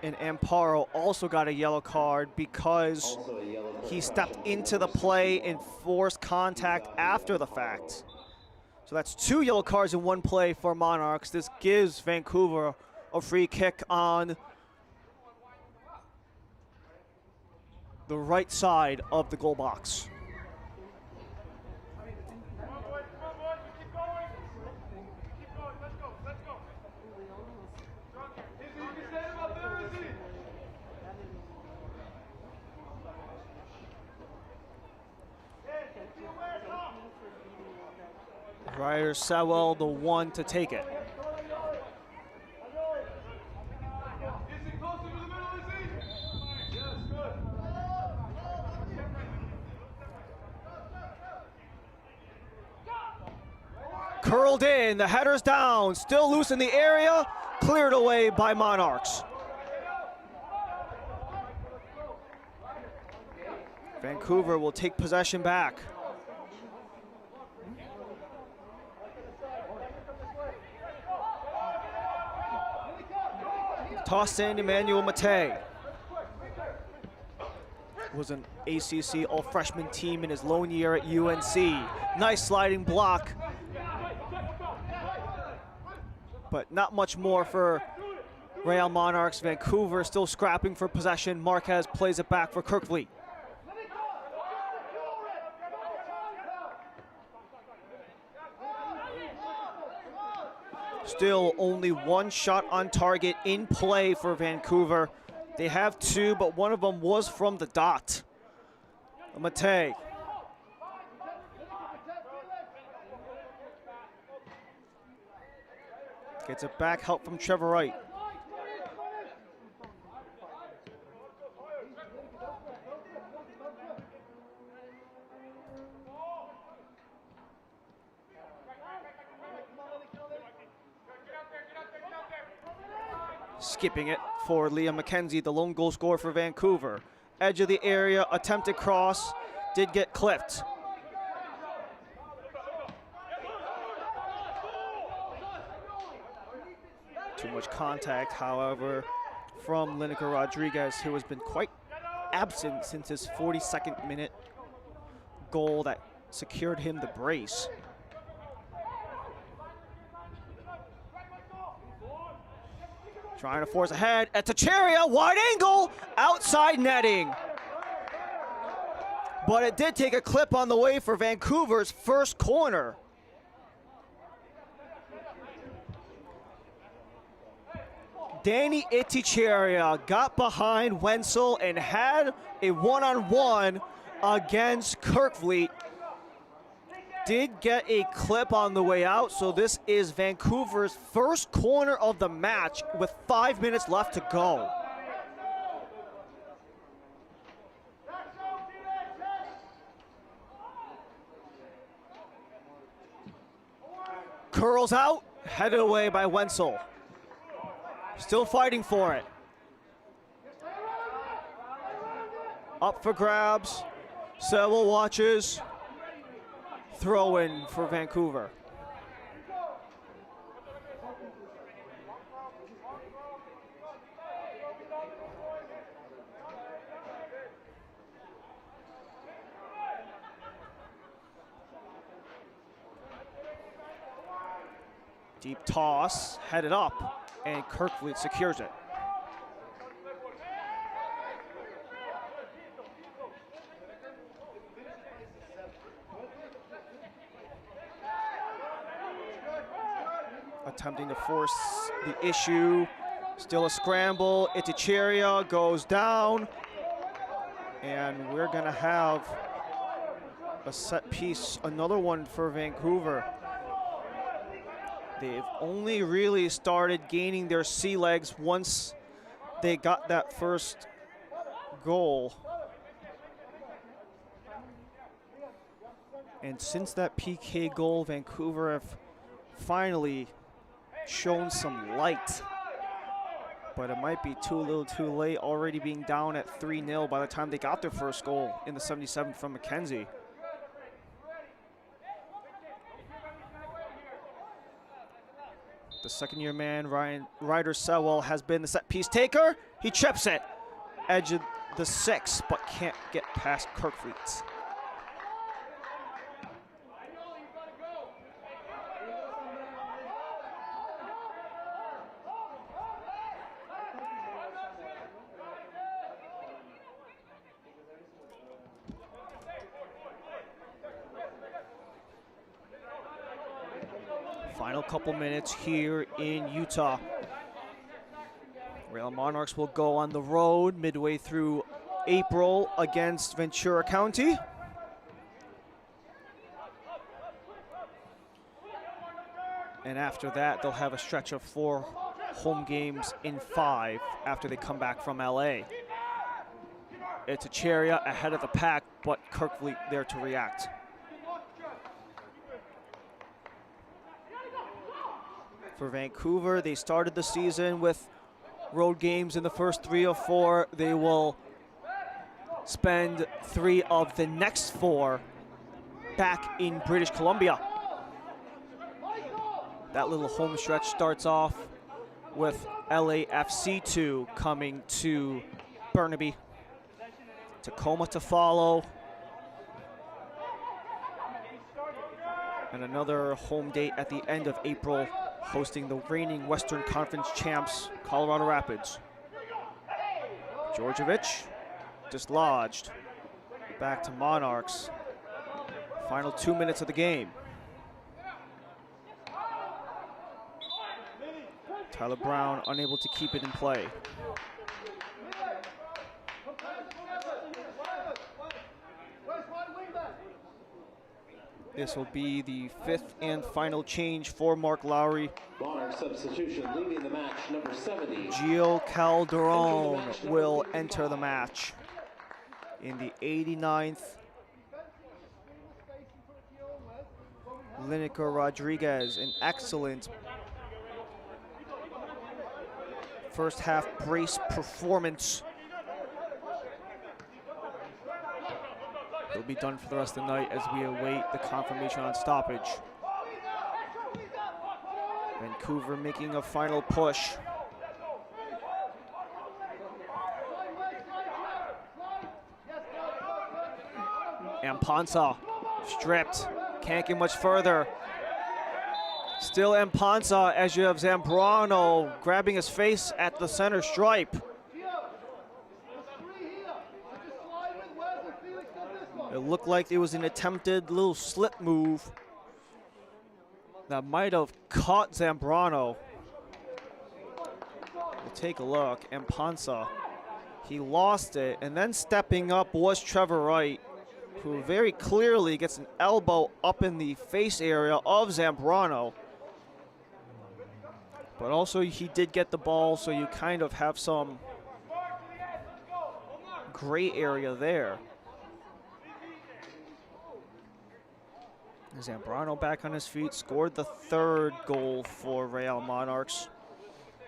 Amparo also got a yellow card because he stepped into the play and forced contact after the fact. So that's 2 yellow cards in one play for Monarchs. This gives Vancouver a free kick on the right side of the goal box. Ryder Sewell, the one to take it. Curled in, the header's down, still loose in the area, cleared away by Monarchs. Vancouver will take possession back. Tossed in Emmanuel Matej. Was an ACC all-freshman team in his lone year at UNC. Nice sliding block. But not much more for Real Monarchs. Vancouver still scrapping for possession. Marquez plays it back for Kirkfleet. Still only 1 shot on target in play for Vancouver. They have 2, but one of them was from the dot. Matej. Gets it back, help from Trevor Wright. Skipping it for Liam McKenzie, the lone goal scorer for Vancouver. Edge of the area, attempted cross, did get clipped. Too much contact, however, from Lineker Rodriguez, who has been quite absent since his 42nd minute goal that secured him the brace. Trying to force ahead at Teixeira, wide angle, outside netting. But it did take a clip on the way for Vancouver's first corner. Danny Teixeira got behind Wenzel and had a one-on-one against Kirkfleet. Did get a clip on the way out, so this is Vancouver's first corner of the match with 5 minutes left to go. Curls out, headed away by Wenzel. Still fighting for it. Up for grabs. Sewell watches. Throw in for Vancouver. Deep toss, headed up, and Kerkvliet secures it. Attempting to force the issue. Still a scramble. Itticheria goes down. And we're going to have a set piece, another one for Vancouver. They've only really started gaining their sea legs once they got that first goal. And since that PK goal, Vancouver have finally shown some light. But it might be too little too late, already being down at 3-0 by the time they got their first goal in the 77th from McKenzie. The second-year man, Ryder Sewell, has been the set-piece taker. He chips it. Edge of the 6, but can't get past Kerkvliet. Final couple minutes here in Utah. Rail Monarchs will go on the road midway through April against Ventura County. And after that, they'll have a stretch of 4 home games in 5 after they come back from LA. It's Itticheria ahead of the pack, but Kerkvliet there to react. For Vancouver, they started the season with road games in the first 3 or 4. They will spend 3 of the next 4 back in British Columbia. That little home stretch starts off with LAFC2 coming to Burnaby. Tacoma to follow. And another home date at the end of April, hosting the reigning Western Conference champs, Colorado Rapids. Djordjevic dislodged. Back to Monarchs. Final 2 minutes of the game. Tyler Brown unable to keep it in play. This will be the 5th and final change for Mark Lowry. Monarch substitution leaving the match, number 70. Gio Calderon will enter the match in the 89th. Lineker Rodriguez, an excellent first half brace performance. He'll be done for the rest of the night as we await the confirmation on stoppage. Vancouver making a final push. Amponsa stripped, can't get much further. Still Amponsa as you have Zambrano grabbing his face at the center stripe. It looked like it was an attempted little slip move that might have caught Zambrano. We'll take a look. Amponsa, he lost it, and then stepping up was Trevor Wright, who very clearly gets an elbow up in the face area of Zambrano. But also he did get the ball, so you kind of have some gray area there. Zambrano back on his feet, scored the 3rd goal for Real Monarchs.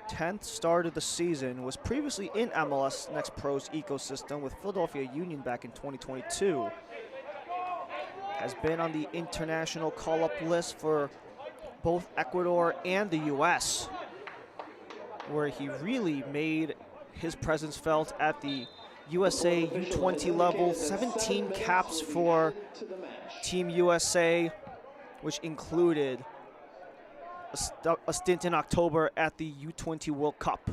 10th start of the season, was previously in MLS Next Pro's ecosystem with Philadelphia Union back in 2022. Has been on the international call-up list for both Ecuador and the US, where he really made his presence felt at the USA U20 level. 17 caps for Team USA, which included a stint in October at the U20 World Cup.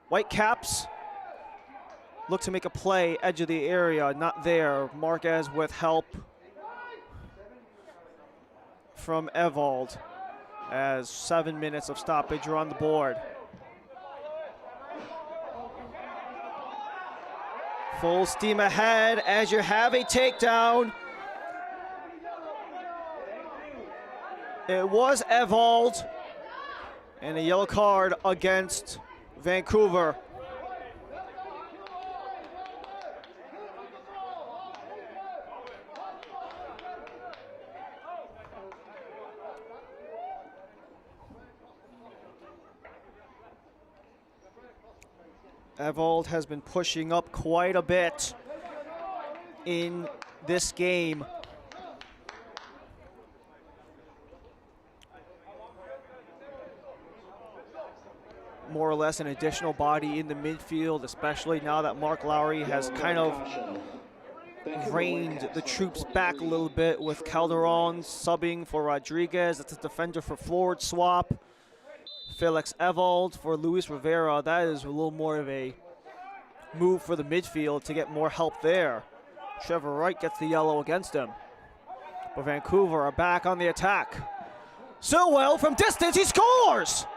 Whitecaps look to make a play, edge of the area, not there. Marquez with help from Evald as 7 minutes of stoppage are on the board. Full steam ahead as you have a takedown. It was Evald, and a yellow card against Vancouver. Evald has been pushing up quite a bit in this game. More or less an additional body in the midfield, especially now that Mark Lowry has kind of reined the troops back a little bit, with Calderon subbing for Rodriguez. That's a defender for forward swap. Felix Evald for Luis Rivera. That is a little more of a move for the midfield to get more help there. Trevor Wright gets the yellow against him. But Vancouver are back on the attack. Sewell from distance, he scores!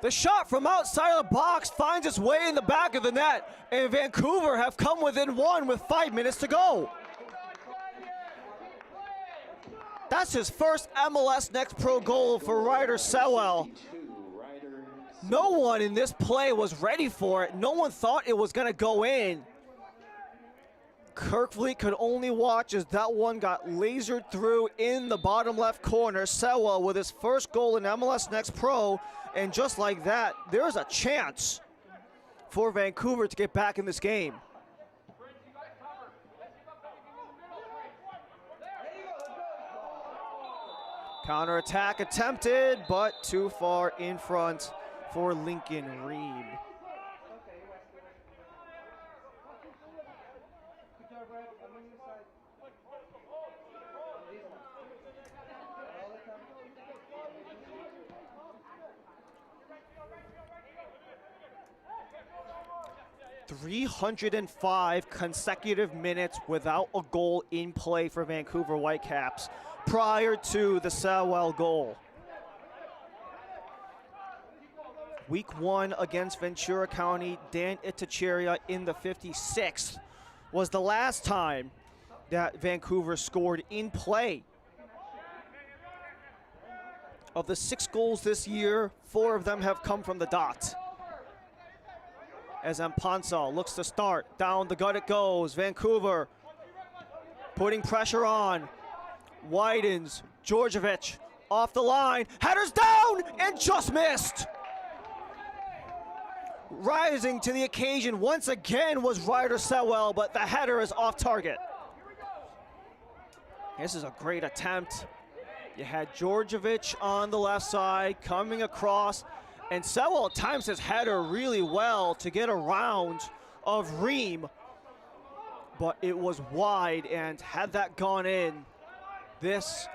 The shot from outside of the box finds its way in the back of the net, and Vancouver have come within one with 5 minutes to go. That's his first MLS Next Pro goal for Ryder Sewell. No one in this play was ready for it. No one thought it was going to go in. Kirkfleet could only watch as that one got lasered through in the bottom left corner. Sewell with his first goal in MLS Next Pro. And just like that, there's a chance for Vancouver to get back in this game. Counterattack attempted, but too far in front for Lincoln Ream. .305 consecutive minutes without a goal in play for Vancouver Whitecaps prior to the Sewell goal. Week 1 against Ventura County, Dan Itacheria in the 56th was the last time that Vancouver scored in play. Of the 6 goals this year, 4 of them have come from the dot. As Ampansa looks to start, down the gut it goes. Vancouver putting pressure on. Widens, Djordjevic off the line, headers down and just missed. Rising to the occasion once again was Ryder Sewell, but the header is off target. This is a great attempt. You had Djordjevic on the left side coming across, and Sewell times his header really well to get around of Ream, but it was wide, and had that gone in, this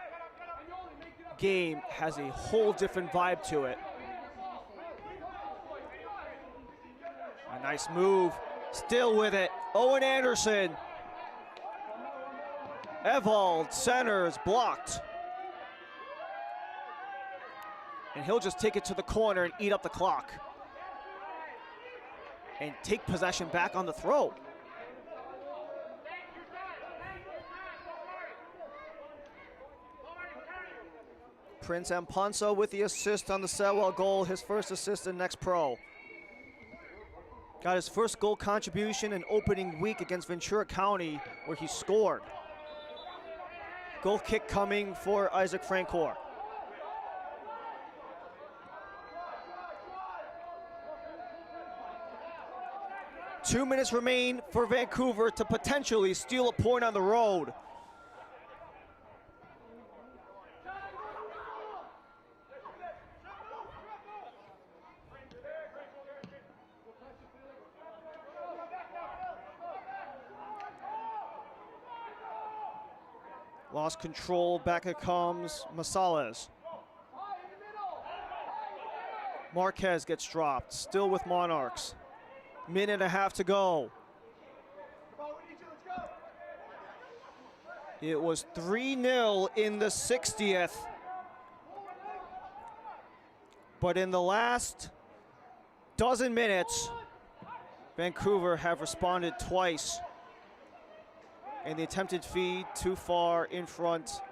game has a whole different vibe to it. A nice move, still with it, Owen Anderson. Evald centers, blocked. And he'll just take it to the corner and eat up the clock. And take possession back on the throw. Prince Ampanso with the assist on the Sewell goal, his first assist in Next Pro. Got his first goal contribution in opening week against Ventura County, where he scored. Goal kick coming for Isaac Francoeur. Two minutes remain for Vancouver to potentially steal a point on the road. Lost control, back it comes Masales. Marquez gets dropped, still with Monarchs. Minute and a half to go. It was 3-0 in the 60th. But in the last dozen minutes, Vancouver have responded twice. And the attempted feed too far in front.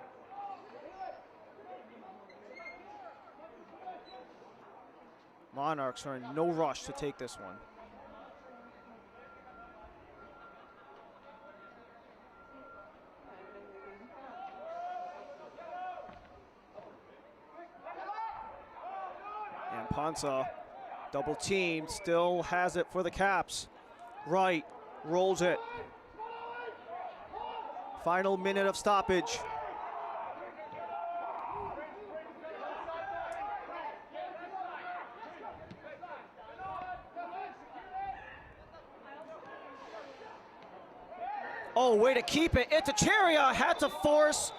Monarchs are in no rush to take this one. And Ponsa, double teamed, still has it for the Caps. Right, rolls it. Final minute of stoppage. Oh, way to keep it. Itachieria had to force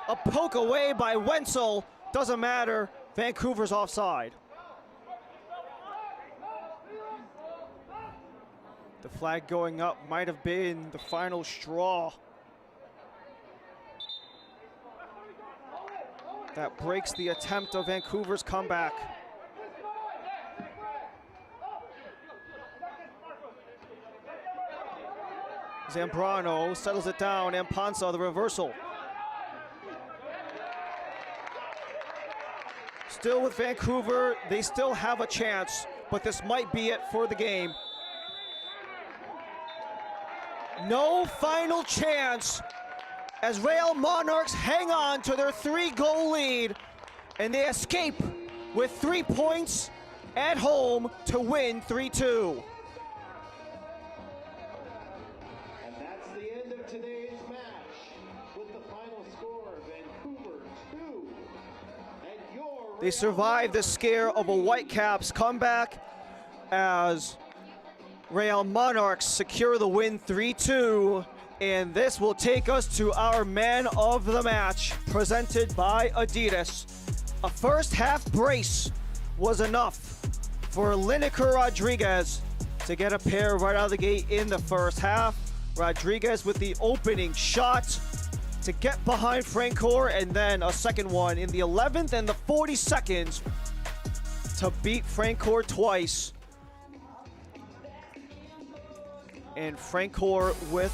a poke away by Wenzel. Doesn't matter. Vancouver's offside. The flag going up might have been the final straw. That breaks the attempt of Vancouver's comeback. Zambrano settles it down, and Ponsa the reversal. Still with Vancouver, they still have a chance, but this might be it for the game. No final chance as Real Monarchs hang on to their 3-goal lead, and they escape with 3 points at home to win 3-2. And that's the end of today's match with the final score, Vancouver 2 and your... They survive the scare of a Whitecaps comeback as Real Monarchs secure the win 3-2. And this will take us to our man of the match, presented by Adidas. A first half brace was enough for Lineker Rodriguez to get a pair right out of the gate in the first half. Rodriguez with the opening shot to get behind Francoeur, and then a second one in the 11th and the 42nd to beat Francoeur twice. And Francoeur with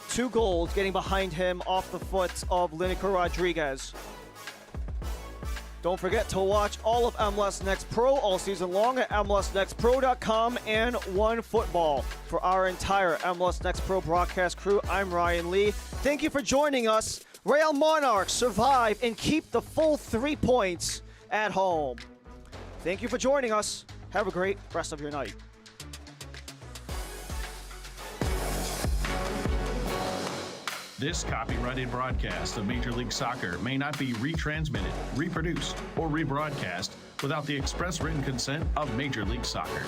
2 goals, getting behind him off the foot of Lineker Rodriguez. Don't forget to watch all of MLS Next Pro all season long at MLSNextPro.com and OneFootball. For our entire MLS Next Pro broadcast crew, I'm Ryan Lee. Thank you for joining us. Real Monarchs survive and keep the full 3 points at home. Thank you for joining us. Have a great rest of your night. This copyrighted broadcast of Major League Soccer may not be retransmitted, reproduced, or rebroadcast without the express written consent of Major League Soccer.